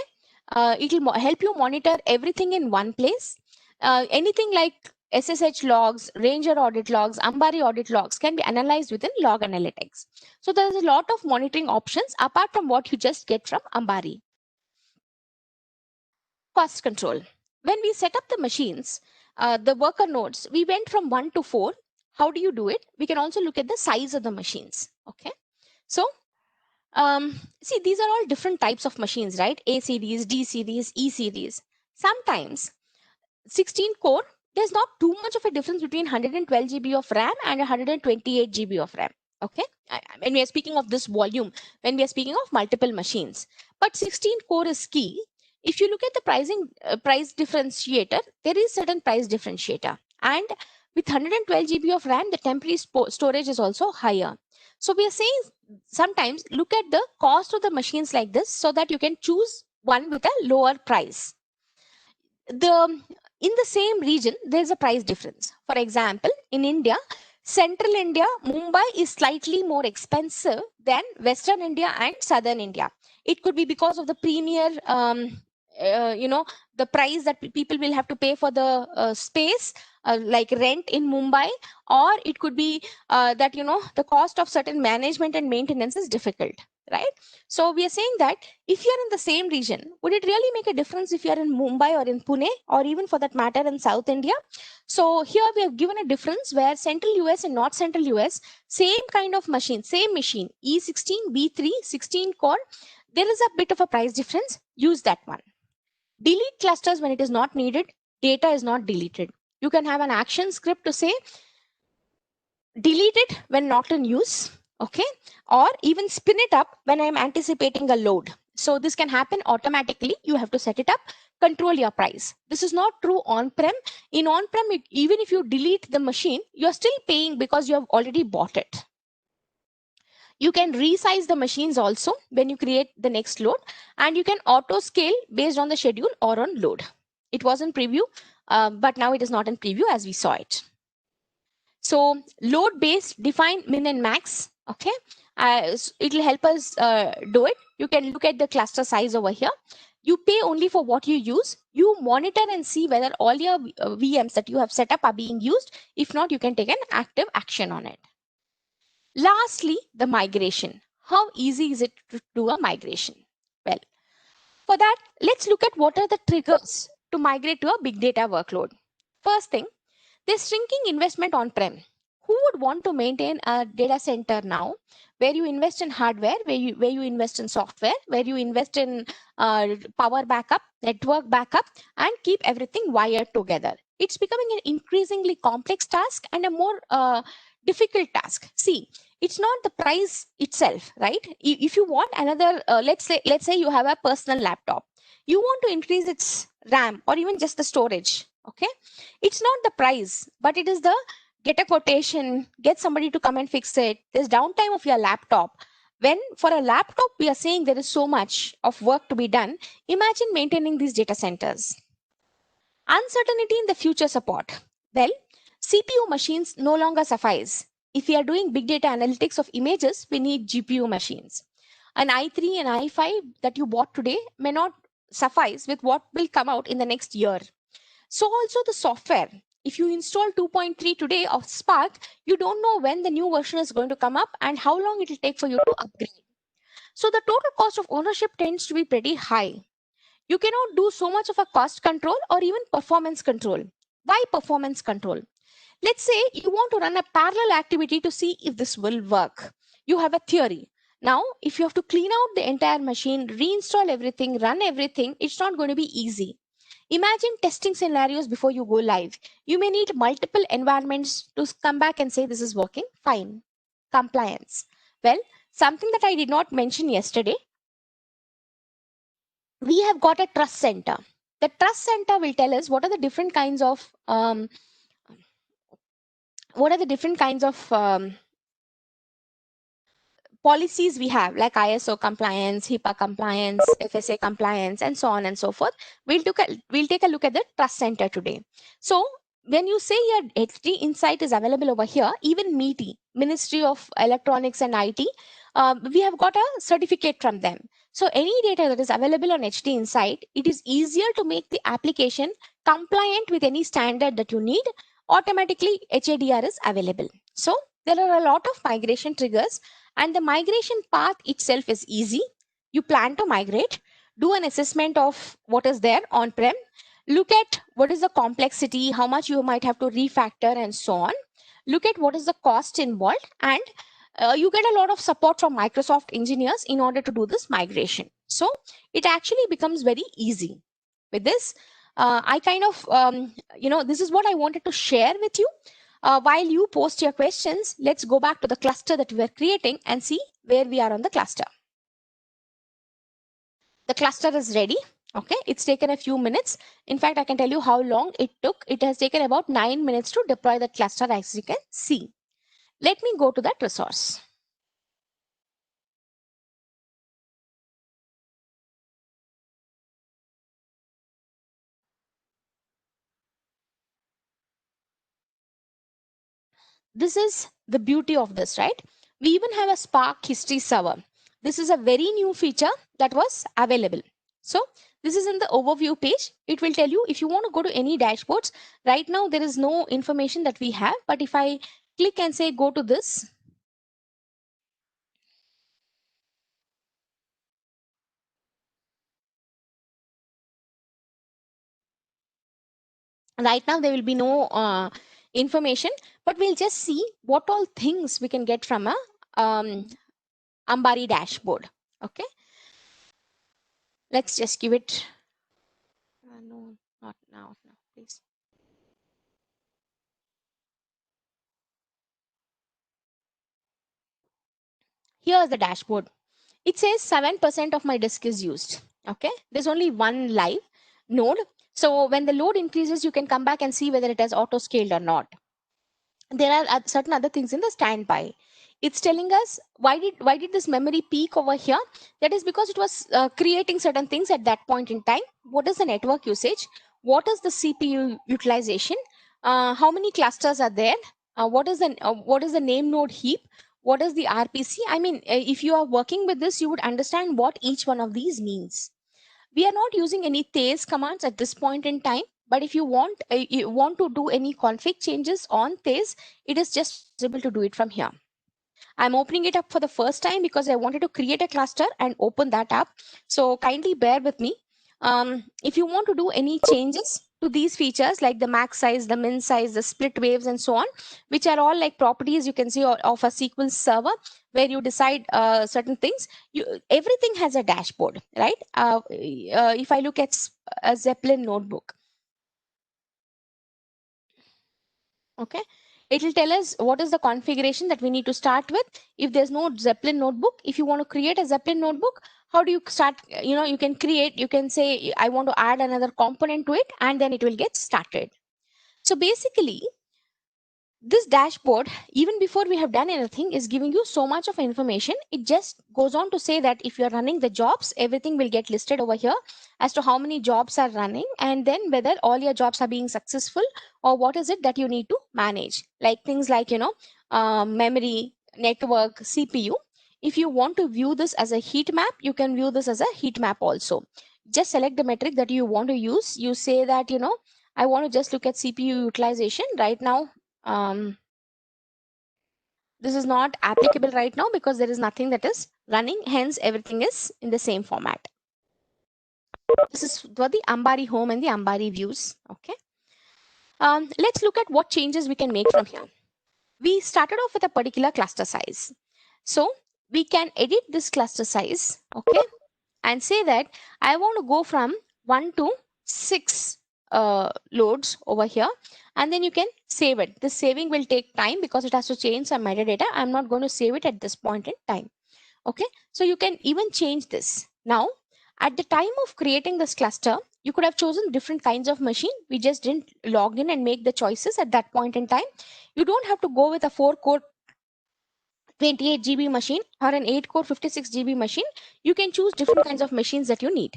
it will help you monitor everything in one place. Anything like SSH logs, Ranger audit logs, Ambari audit logs can be analyzed within log analytics. So there's a lot of monitoring options apart from what you just get from Ambari. Cost control. When we set up the machines, the worker nodes, we went from 1 to 4. How do you do it? We can also look at the size of the machines. Okay. So see, these are all different types of machines, right? A series, D series, E series. Sometimes 16 core, there's not too much of a difference between 112 GB of RAM and 128 GB of RAM. Okay. When we are speaking of this volume, when we are speaking of multiple machines, but 16 core is key. If you look at the pricing price differentiator, there is certain price differentiator, and with 112 GB of RAM, the temporary storage is also higher. So we are saying sometimes look at the cost of the machines like this, so that you can choose one with a lower price. In the same region, there's a price difference. For example, in India, Central India, Mumbai is slightly more expensive than Western India and Southern India. It could be because of the premier, the price that people will have to pay for the space, like rent in Mumbai, or it could be that, the cost of certain management and maintenance is difficult, right? So we are saying that if you're in the same region, would it really make a difference if you're in Mumbai or in Pune, or even for that matter in South India? So here we have given a difference where Central US and North Central US, same kind of machine, same machine, E16, B3, 16 core, there is a bit of a price difference. Use that one. Delete clusters when it is not needed. Data is not deleted. You can have an action script to say, delete it when not in use, okay? Or even spin it up when I'm anticipating a load. So this can happen automatically. You have to set it up, control your price. This is not true on-prem. In on-prem, even if you delete the machine, you're still paying because you have already bought it. You can resize the machines also when you create the next load, and you can auto scale based on the schedule or on load. It was in preview, but now it is not in preview as we saw it. So load based, define min and max. Okay, it will help us do it. You can look at the cluster size over here. You pay only for what you use. You monitor and see whether all your VMs that you have set up are being used. If not, you can take an active action on it. Lastly, the migration. How easy is it to do a migration? Well, for that, let's look at what are the triggers to migrate to a big data workload. First thing, there's shrinking investment on-prem. Who would want to maintain a data center now where you invest in hardware, where you invest in software, where you invest in power backup, network backup, and keep everything wired together? It's becoming an increasingly complex task and a more difficult task. See, it's not the price itself, right? If you want another, let's say you have a personal laptop, you want to increase its RAM or even just the storage. Okay, it's not the price, but it is the get a quotation, get somebody to come and fix it. There's downtime of your laptop. When for a laptop, we are saying there is so much of work to be done. Imagine maintaining these data centers. Uncertainty in the future support. Well, CPU machines no longer suffice. If we are doing big data analytics of images, we need GPU machines. An i3 and i5 that you bought today may not suffice with what will come out in the next year. So also the software. If you install 2.3 today of Spark, you don't know when the new version is going to come up and how long it will take for you to upgrade. So the total cost of ownership tends to be pretty high. You cannot do so much of a cost control or even performance control. Why performance control? Let's say you want to run a parallel activity to see if this will work. You have a theory. Now, if you have to clean out the entire machine, reinstall everything, run everything, it's not going to be easy. Imagine testing scenarios before you go live. You may need multiple environments to come back and say this is working fine. Compliance. Well, something that I did not mention yesterday, we have got a trust center. The trust center will tell us what are the different kinds of policies we have, like ISO compliance, HIPAA compliance, FSA compliance, and so on and so forth. We'll take a look at the trust center today. So when you say here HT Insight is available over here, even MeitY, Ministry of Electronics and IT, we have got a certificate from them. So any data that is available on HT Insight, it is easier to make the application compliant with any standard that you need. Automatically HADR is available. So there are a lot of migration triggers, and the migration path itself is easy. You plan to migrate, do an assessment of what is there on-prem, look at what is the complexity, how much you might have to refactor and so on. Look at what is the cost involved, and you get a lot of support from Microsoft engineers in order to do this migration. So it actually becomes very easy. With this, I kind of, this is what I wanted to share with you. While you post your questions, let's go back to the cluster that we are creating and see where we are on the cluster. The cluster is ready. Okay, it's taken a few minutes. In fact, I can tell you how long it took. It has taken about 9 minutes to deploy the cluster, as you can see. Let me go to that resource. This is the beauty of this, right? We even have a Spark history server. This is a very new feature that was available. So this is in the overview page. It will tell you if you want to go to any dashboards. Right now, there is no information that we have. But if I click and say go to this, right now there will be no information, but we'll just see what all things we can get from a Ambari dashboard. Okay, let's just give it. No, not now. No, please. Here's the dashboard. It says 7% of my disk is used. Okay, there's only one live node. So when the load increases, you can come back and see whether it has auto scaled or not. There are certain other things in the standby. It's telling us why did this memory peak over here? That is because it was creating certain things at that point in time. What is the network usage? What is the CPU utilization? How many clusters are there? What is the name node heap? What is the RPC? I mean, if you are working with this, you would understand what each one of these means. We are not using any Tez commands at this point in time, but if you want to do any config changes on Tez, it is just possible to do it from here. I'm opening it up for the first time because I wanted to create a cluster and open that up. So kindly bear with me. If you want to do any changes to these features like the max size, the min size, the split waves, and so on, which are all like properties you can see of a SQL server where you decide certain things, everything has a dashboard, right? If I look at a Zeppelin notebook, okay, it will tell us what is the configuration that we need to start with. If there's no Zeppelin notebook, if you want to create a Zeppelin notebook, how do you start? You can say, I want to add another component to it, and then it will get started. So basically, this dashboard, even before we have done anything, is giving you so much of information. It just goes on to say that if you're running the jobs, everything will get listed over here as to how many jobs are running, and then whether all your jobs are being successful or what is it that you need to manage, like things like memory, network, CPU. If you want to view this as a heat map, you can view this as a heat map also. Just select the metric that you want to use. You say that I want to just look at CPU utilization right now. This is not applicable right now because there is nothing that is running, hence everything is in the same format. This is for the Ambari home and the Ambari views. Okay. Let's look at what changes we can make from here. We started off with a particular cluster size. So we can edit this cluster size, okay, and say that I want to go from 1 to 6 loads over here, and then you can save it. This saving will take time because it has to change some metadata. I'm not going to save it at this point in time. Okay, so you can even change this. Now, at the time of creating this cluster, you could have chosen different kinds of machine. We just didn't log in and make the choices at that point in time. You don't have to go with a 4-core 28 GB machine or an 8-core 56 GB machine. You can choose different kinds of machines that you need.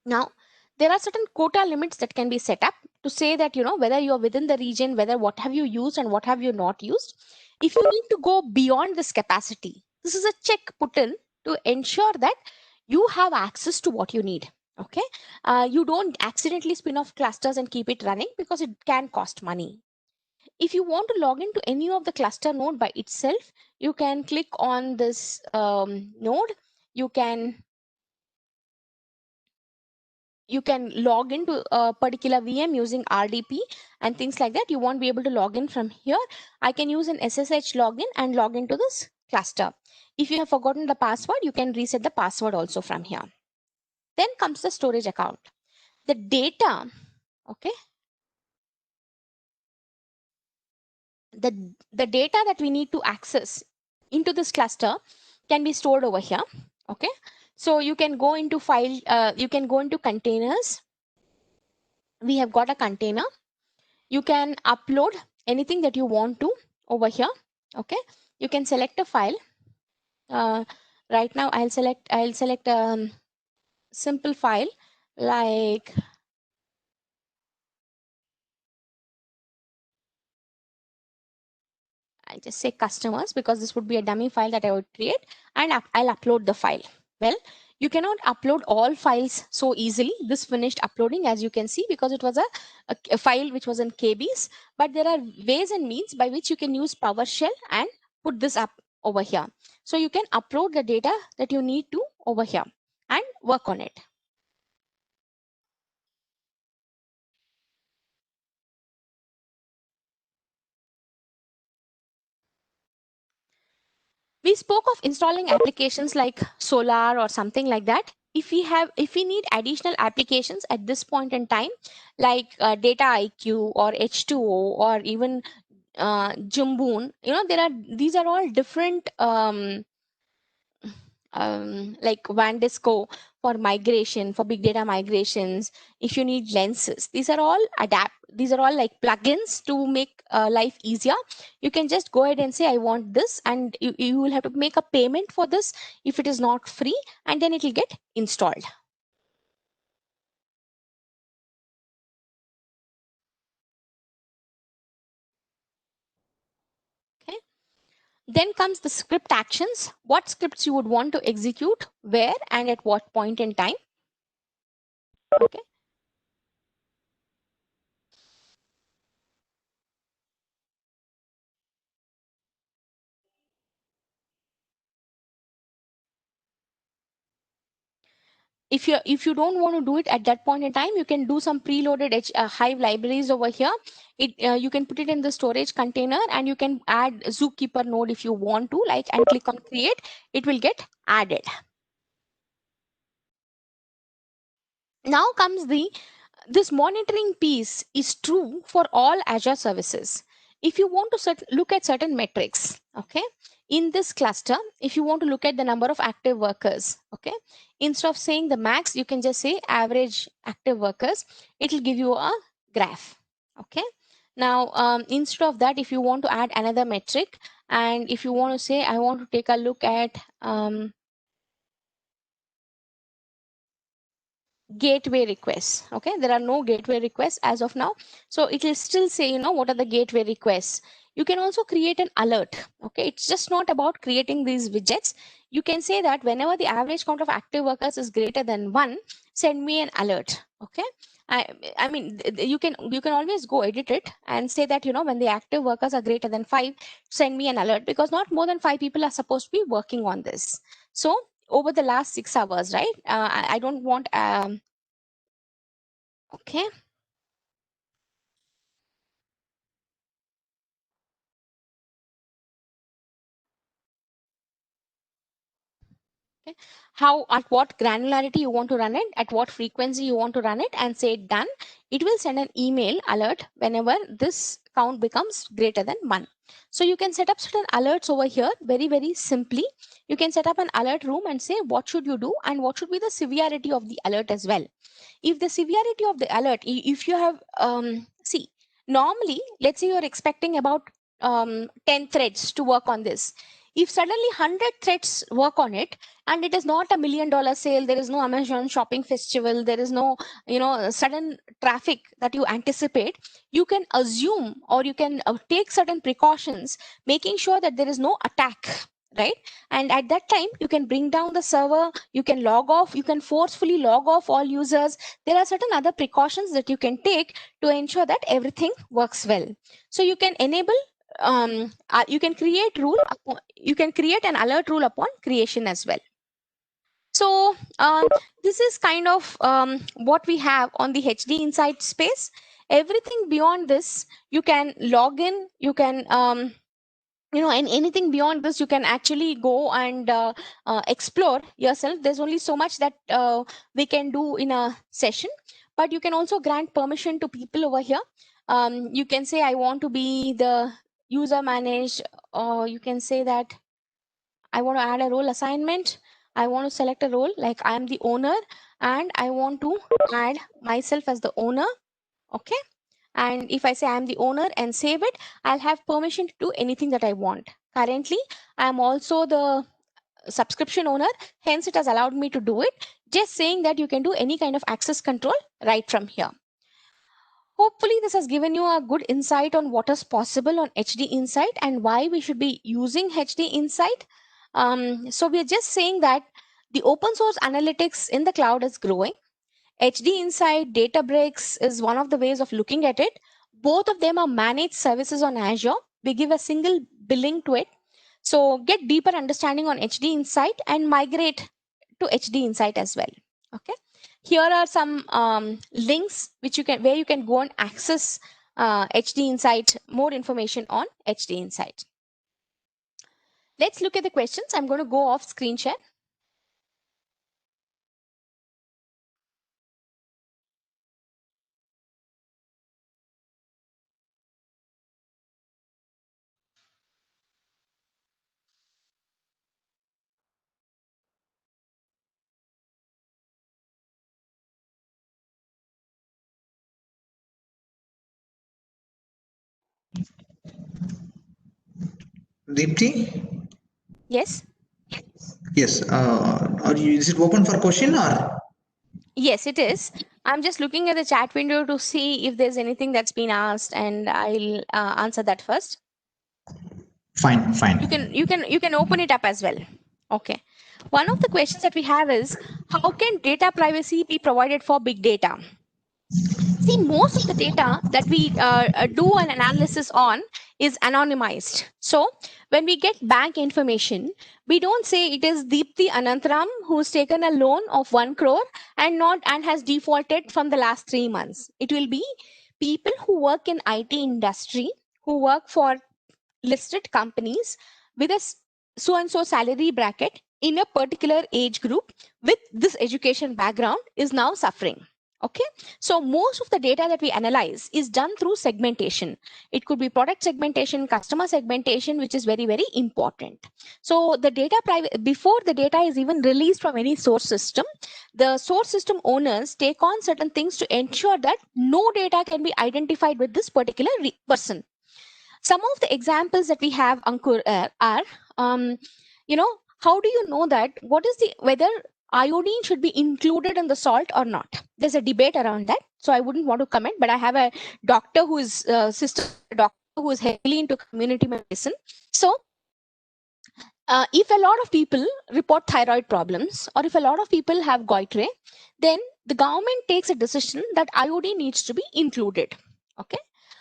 Now, there are certain quota limits that can be set up to say that, you know, whether you are within the region, whether what have you used and what have you not used. If you need to go beyond this capacity, this is a check put in to ensure that you have access to what you need. Okay, you don't accidentally spin off clusters and keep it running because it can cost money. If you want to log into any of the cluster node by itself, you can click on this node. You can log into a particular VM using RDP and things like that. You won't be able to log in from here. I can use an SSH login and log into this cluster. If you have forgotten the password, you can reset the password also from here. Then comes the storage account. The data, okay, the data that we need to access into this cluster can be stored over here. Okay, so you can go into file, you can go into containers. We have got a container. You can upload anything that you want to over here. Okay, you can select a file. Right now I'll select a simple file like I just say customers because this would be a dummy file that I would create, and I'll upload the file. Well, you cannot upload all files so easily. This finished uploading, as you can see, because it was a file which was in KBs, but there are ways and means by which you can use PowerShell and put this up over here. So you can upload the data that you need to over here and work on it. We spoke of installing applications like Solar or something like that. If we need additional applications at this point in time, like Data IQ or H2O or even Jumboon, you know, these are all different like Wandisco for migration, for big data migrations. If you need lenses, these are all like plugins to make life easier. You can just go ahead and say, I want this, and you will have to make a payment for this if it is not free, and then it will get installed. Okay. Then comes the script actions. What scripts you would want to execute, where, and at what point in time. Okay. If you don't want to do it at that point in time, you can do some preloaded Hive libraries over here. You can put it in the storage container, and you can add Zookeeper node if you want to, like, and click on create. It will get added. Now comes this monitoring piece is true for all Azure services. If you want to look at certain metrics, okay, in this cluster, if you want to look at the number of active workers, okay, instead of saying the max, you can just say average active workers. It will give you a graph. Okay. Now, instead of that, if you want to add another metric, and if you want to say, I want to take a look at gateway requests. Okay, there are no gateway requests as of now, so it will still say, you know, what are the gateway requests. You can also create an alert. Okay, it's just not about creating these widgets. You can say that whenever the average count of active workers is greater than 1, send me an alert. Okay, I mean, you can always go edit it and say that, when the active workers are greater than 5, send me an alert, because not more than 5 people are supposed to be working on this. So over the last 6 hours, right? I don't want, okay. How, at what granularity you want to run it, at what frequency you want to run it, and say done. It will send an email alert whenever this count becomes greater than 1. So you can set up certain alerts over here very, very simply. You can set up an alert room and say what should you do and what should be the severity of the alert as well. If the severity of the alert, if you have, see, normally, let's say you're expecting about 10 threads to work on this. If suddenly 100 threads work on it, and it is not $1 million sale, there is no Amazon shopping festival, there is no, sudden traffic that you anticipate, you can assume, or you can take certain precautions, making sure that there is no attack, right? And at that time, you can bring down the server, you can log off, you can forcefully log off all users. There are certain other precautions that you can take to ensure that everything works well. So you can enable, you can create you can create an alert rule upon creation as well. So this is kind of what we have on the HD Insight space. Everything beyond this, you can log in, you can, and anything beyond this, you can actually go and explore yourself. There's only so much that we can do in a session, but you can also grant permission to people over here. You can say, I want to be the user managed, or you can say that I want to add a role assignment. I want to select a role like I am the owner, and I want to add myself as the owner. Okay. And if I say I'm the owner and save it, I'll have permission to do anything that I want. Currently, I'm also the subscription owner, hence it has allowed me to do it. Just saying that you can do any kind of access control right from here. Hopefully, this has given you a good insight on what is possible on HD Insight and why we should be using HD Insight. So we are just saying that the open source analytics in the cloud is growing. HD Insight, Databricks is one of the ways of looking at it. Both of them are managed services on Azure. We give a single billing to it. So get deeper understanding on HD Insight and migrate to HD Insight as well. Okay. Here are some links where you can go and access HD Insight, more information on HD Insight. Let's look at the questions. I'm going to go off screen share. Deepti? Yes. Yes. Is it open for question or? Yes, it is. I'm just looking at the chat window to see if there's anything that's been asked, and I'll answer that first. Fine. You can open it up as well. Okay. One of the questions that we have is, how can data privacy be provided for big data? See, most of the data that we do an analysis on is anonymized. So when we get bank information, we don't say it is Deepti Anantram who's taken a loan of 1 crore and has defaulted from the last 3 months. It will be people who work in IT industry, who work for listed companies with a so and so salary bracket in a particular age group with this education background is now suffering. Okay, so most of the data that we analyze is done through segmentation. It could be product segmentation, customer segmentation, which is very, very important. So the data before the data is even released from any source system, the source system owners take on certain things to ensure that no data can be identified with this particular person. Some of the examples that we have, Ankur, are, how do you know that whether iodine should be included in the salt or not? There's a debate around that. So I wouldn't want to comment, but I have a doctor who is sister doctor who is heavily into community medicine. So If a lot of people report thyroid problems, or if a lot of people have goitre, then the government takes a decision that iodine needs to be included. Okay.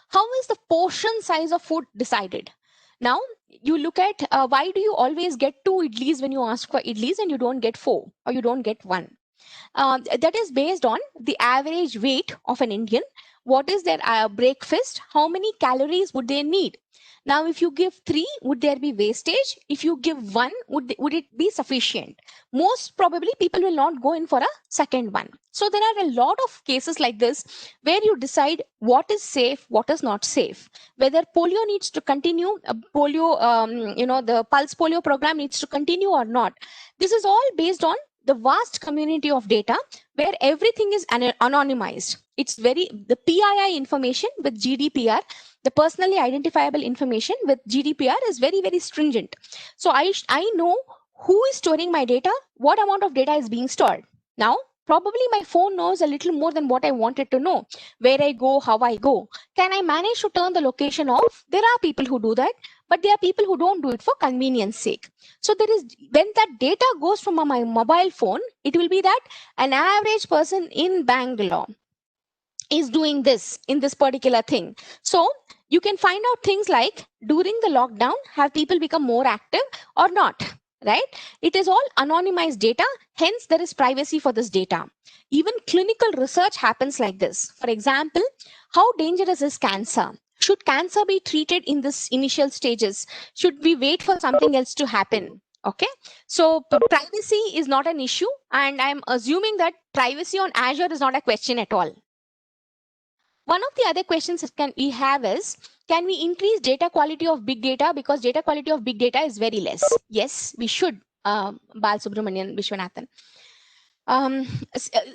How is the portion size of food decided? Now, you look at why do you always get 2 idlis when you ask for idlis and you don't get 4 or you don't get 1? That is based on the average weight of an Indian. What is their breakfast? How many calories would they need? Now, if you give 3, would there be wastage? If you give 1, would it be sufficient? Most probably, people will not go in for a second one. So there are a lot of cases like this where you decide what is safe, what is not safe. Whether polio needs to continue, the pulse polio program needs to continue or not. This is all based on the vast community of data where everything is anonymized. It's the PII information with GDPR, the personally identifiable information with GDPR is very, very stringent. So I know who is storing my data, what amount of data is being stored. Now, probably my phone knows a little more than what I wanted to know, where I go, how I go. Can I manage to turn the location off? There are people who do that, but there are people who don't do it for convenience sake. So when that data goes from my mobile phone, it will be that an average person in Bangalore is doing this in this particular thing. So you can find out things like during the lockdown, have people become more active or not, right? It is all anonymized data. Hence, there is privacy for this data. Even clinical research happens like this. For example, how dangerous is cancer? Should cancer be treated in this initial stages? Should we wait for something else to happen? Okay, so privacy is not an issue, and I'm assuming that privacy on Azure is not a question at all. One of the other questions that we have is, can we increase data quality of big data? Because data quality of big data is very less. Yes, we should, Balasubramanian Vishwanathan.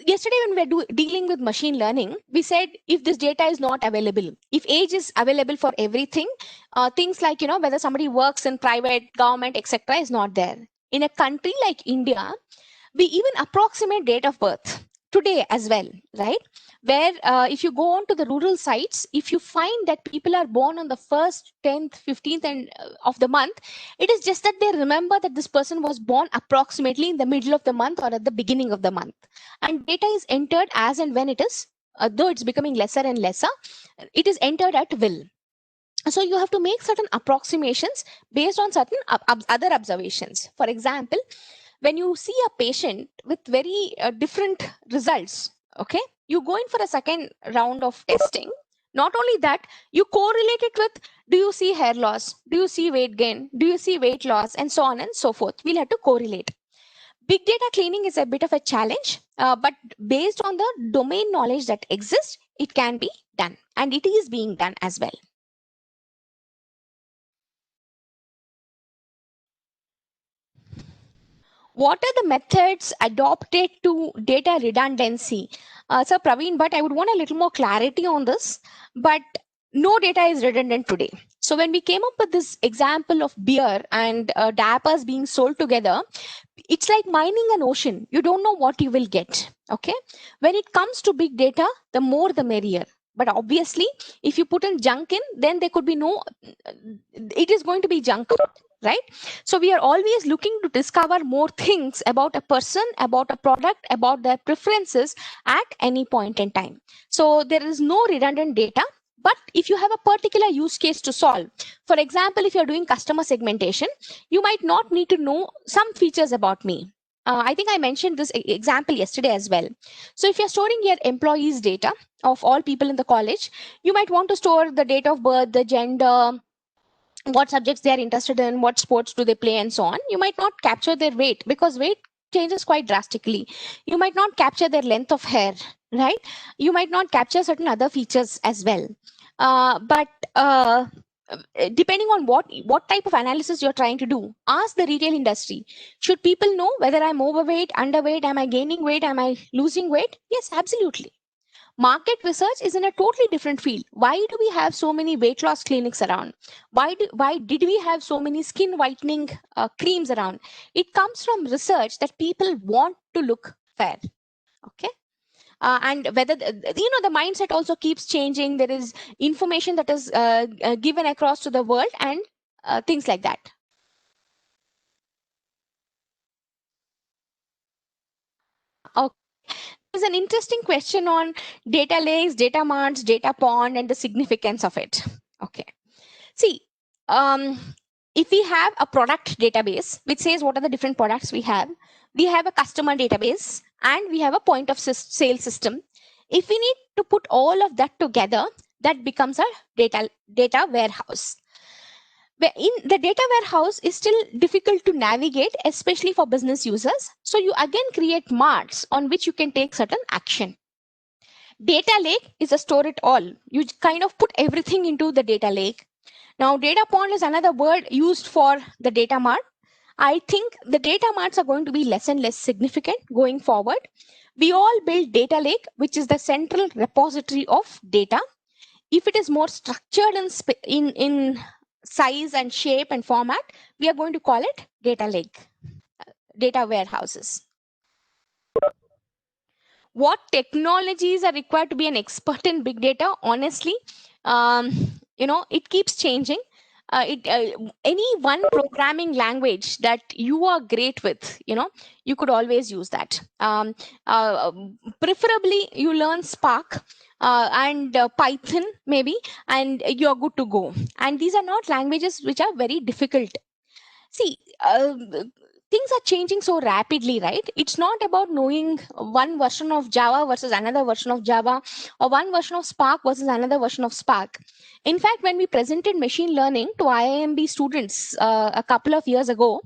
Yesterday when we were dealing with machine learning, we said if this data is not available, if age is available for everything, things like, whether somebody works in private, government, etc. is not there. In a country like India, we even approximate date of birth today as well, right? Where if you go on to the rural sites, if you find that people are born on the 1st, 10th, 15th and of the month, it is just that they remember that this person was born approximately in the middle of the month or at the beginning of the month. And data is entered as and when it is, though it's becoming lesser and lesser, it is entered at will. So you have to make certain approximations based on certain other observations. For example, when you see a patient with very different results, okay, you go in for a second round of testing. Not only that, you correlate it with, do you see hair loss? Do you see weight gain? Do you see weight loss? And so on and so forth. We'll have to correlate. Big data cleaning is a bit of a challenge, but based on the domain knowledge that exists, it can be done, and it is being done as well. What are the methods adopted to data redundancy? So Praveen, but I would want a little more clarity on this, but no data is redundant today. So when we came up with this example of beer and diapers being sold together, it's like mining an ocean. You don't know what you will get. Okay. When it comes to big data, the more the merrier. But obviously, if you put in junk in, then there could be it is going to be junk, right? So we are always looking to discover more things about a person, about a product, about their preferences at any point in time. So there is no redundant data. But if you have a particular use case to solve, for example, if you're doing customer segmentation, you might not need to know some features about me. I think I mentioned this example yesterday as well. So if you're storing your employees' data of all people in the college, you might want to store the date of birth, the gender, what subjects they are interested in, what sports do they play, and so on. You might not capture their weight because weight changes quite drastically. You might not capture their length of hair, right? You might not capture certain other features as well. But depending on what type of analysis you're trying to do, ask the retail industry. Should people know whether I'm overweight, underweight, am I gaining weight, am I losing weight? Yes, absolutely. Market research is in a totally different field. Why do we have so many weight loss clinics around? Why did we have so many skin whitening creams around? It comes from research that people want to look fair. Okay. And whether the mindset also keeps changing. There is information that is given across to the world and things like that. There's an interesting question on data lakes, data marts, data pond, and the significance of it. Okay. See, if we have a product database which says what are the different products we have a customer database, and we have a point of sale system. If we need to put all of that together, that becomes a data warehouse. Where in the data warehouse is still difficult to navigate, especially for business users. So you again create marts on which you can take certain action. Data lake is a store it all. You kind of put everything into the data lake. Now, data pond is another word used for the data mart. I think the data marts are going to be less and less significant going forward. We all build data lake, which is the central repository of data. If it is more structured in size and shape and format, we are going to call it data lake, data warehouses. What technologies are required to be an expert in big data? Honestly, it keeps changing. Any one programming language that you are great with, you could always use that. Preferably, you learn Spark and Python maybe, and you're good to go. And these are not languages which are very difficult. See, things are changing so rapidly, right? It's not about knowing one version of Java versus another version of Java, or one version of Spark versus another version of Spark. In fact, when we presented machine learning to IIMB students a couple of years ago,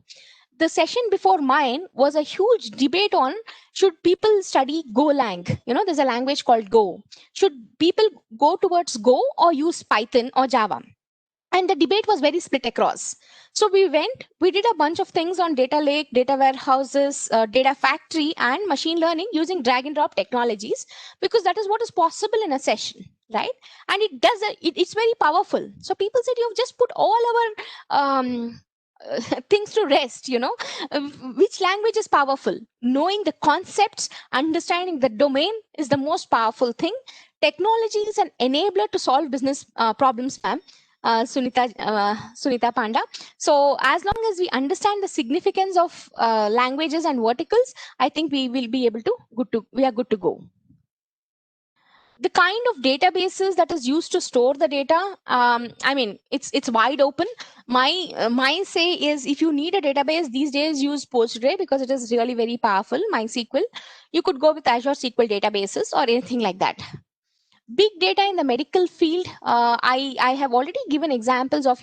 the session before mine was a huge debate on should people study Golang. There's a language called Go. Should people go towards Go or use Python or Java? And the debate was very split across. So we did a bunch of things on data lake, data warehouses, data factory, and machine learning using drag and drop technologies, because that is what is possible in a session, right? And it's very powerful. So people said, you've just put all our things to rest. Which language is powerful? Knowing the concepts, understanding the domain is the most powerful thing. Technology is an enabler to solve business problems, ma'am. Sunita Panda. So as long as we understand the significance of languages and verticals, I think we will be able we are good to go. The kind of databases that is used to store the data, it's wide open. My say is, if you need a database these days, use Postgre because it is really very powerful. MySQL. You could go with Azure SQL databases or anything like that. Big data in the medical field, I have already given examples of,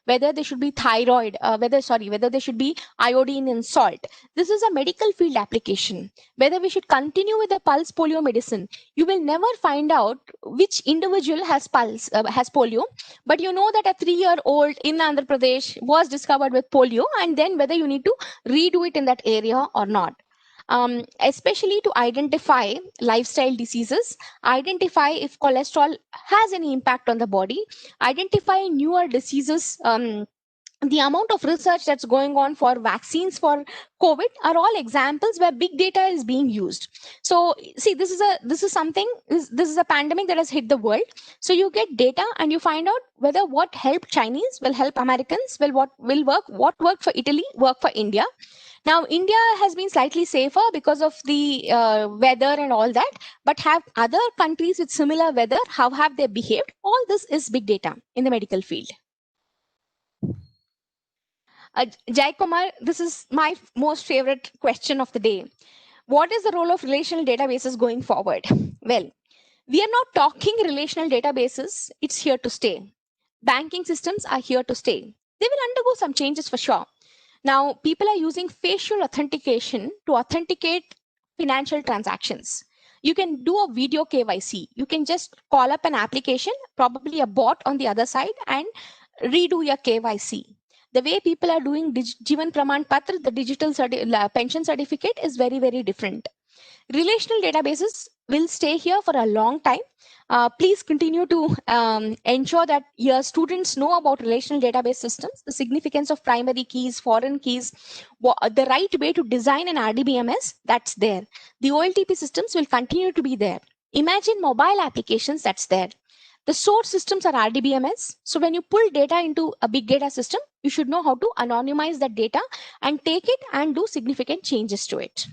whether there should be thyroid, whether there should be iodine in salt. This is a medical field application. Whether we should continue with the pulse polio medicine, you will never find out which individual has polio, but you know that a 3-year-old in Andhra Pradesh was discovered with polio, and then whether you need to redo it in that area or not. Especially to identify lifestyle diseases, identify if cholesterol has any impact on the body, identify newer diseases. The amount of research that's going on for vaccines for COVID are all examples where big data is being used. So see, this is a pandemic that has hit the world. So you get data and you find out whether what helped Chinese will help Americans, what worked for Italy, work for India. Now, India has been slightly safer because of the weather and all that, but have other countries with similar weather, how have they behaved? All this is big data in the medical field. Jai Kumar, this is my most favorite question of the day. What is the role of relational databases going forward? Well, we are not talking relational databases. It's here to stay. Banking systems are here to stay. They will undergo some changes for sure. Now, people are using facial authentication to authenticate financial transactions. You can do a video KYC. You can just call up an application, probably a bot on the other side, and redo your KYC. The way people are doing Jivan Praman Patra, the digital pension certificate, is very, very different. Relational databases will stay here for a long time. Please continue to ensure that your students know about relational database systems, the significance of primary keys, foreign keys, the right way to design an RDBMS, that's there. The OLTP systems will continue to be there. Imagine mobile applications, that's there. The source systems are RDBMS. So when you pull data into a big data system, you should know how to anonymize that data and take it and do significant changes to it.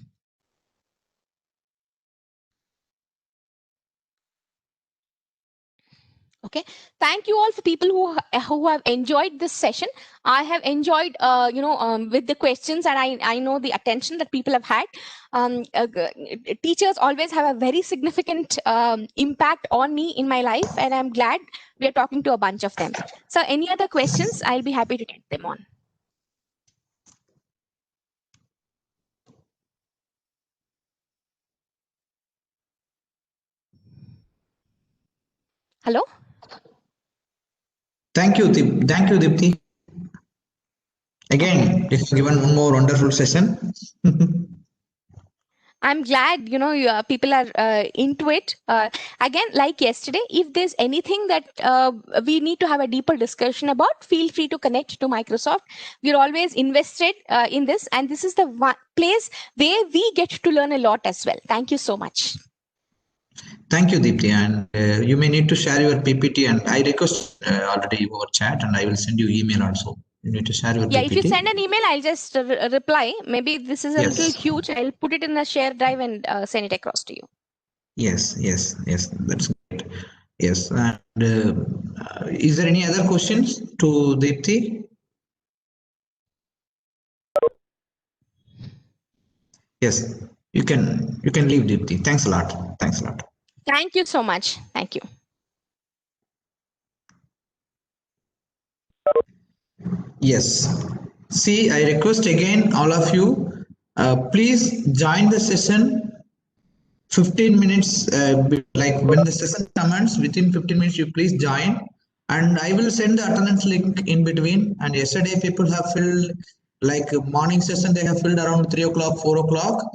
Okay, thank you all for people who have enjoyed this session. I have enjoyed with the questions, and I know the attention that people have had. Teachers always have a very significant impact on me in my life, and I'm glad we are talking to a bunch of them. So any other questions, I'll be happy to take them on. Hello. Thank you, Dipti. Again, it's given one more wonderful session. I'm glad people are into it. Again, like yesterday, if there's anything that we need to have a deeper discussion about, feel free to connect to Microsoft. We're always invested in this, and this is the one place where we get to learn a lot as well. Thank you so much. Thank you, Deepti. And you may need to share your PPT, and I request already over chat, and I will send you email also. You need to share your PPT. If you send an email, I'll just reply. Maybe this is a little huge. I'll put it in a share drive and send it across to you. Yes, that's great. Yes, and is there any other questions to Deepti? Yes, you can leave, Deepti. Thanks a lot. Thank you so much. Thank you. Yes. See, I request again all of you, please join the session 15 minutes, like when the session commences, within 15 minutes, you please join. And I will send the attendance link in between. And yesterday, people have filled, like morning session, they have filled around 3 o'clock, 4 o'clock.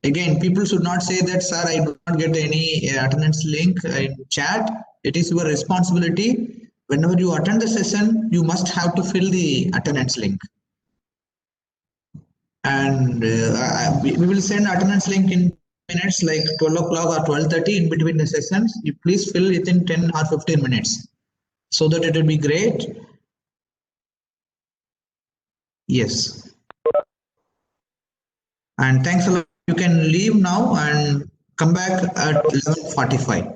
Again, people should not say that, sir, I do not get any attendance link in chat. It is your responsibility. Whenever you attend the session, you must have to fill the attendance link. And we will send attendance link in minutes, like 12 o'clock or 12:30 in between the sessions. You please fill within 10 or 15 minutes so that it will be great. Yes. And thanks a lot. You can leave now and come back at 11:45.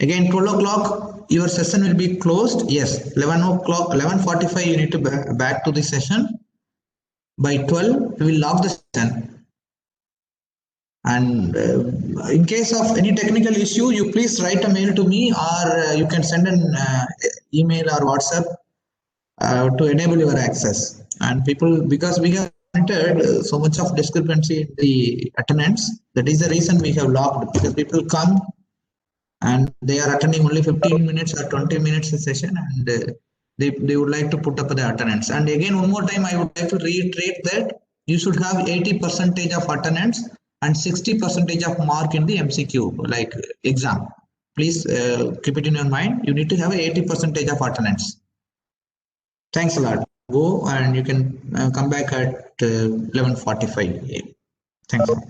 Again, 12 o'clock, your session will be closed. Yes, 11 o'clock, 11:45, you need to back to the session. By 12, we will log the session. And in case of any technical issue, you please write a mail to me, or you can send an email or WhatsApp to enable your access. And people, because we have entered so much of discrepancy in the attendance, that is the reason we have logged, because people come and they are attending only 15 minutes or 20 minutes a session, and they would like to put up the attendance. And again, one more time, I would like to reiterate that you should have 80% of attendance and 60% of mark in the MCQ, like exam. Please keep it in your mind. You need to have 80% of attendance. Thanks a lot. Go, and you can come back at 11:45. Thanks a lot.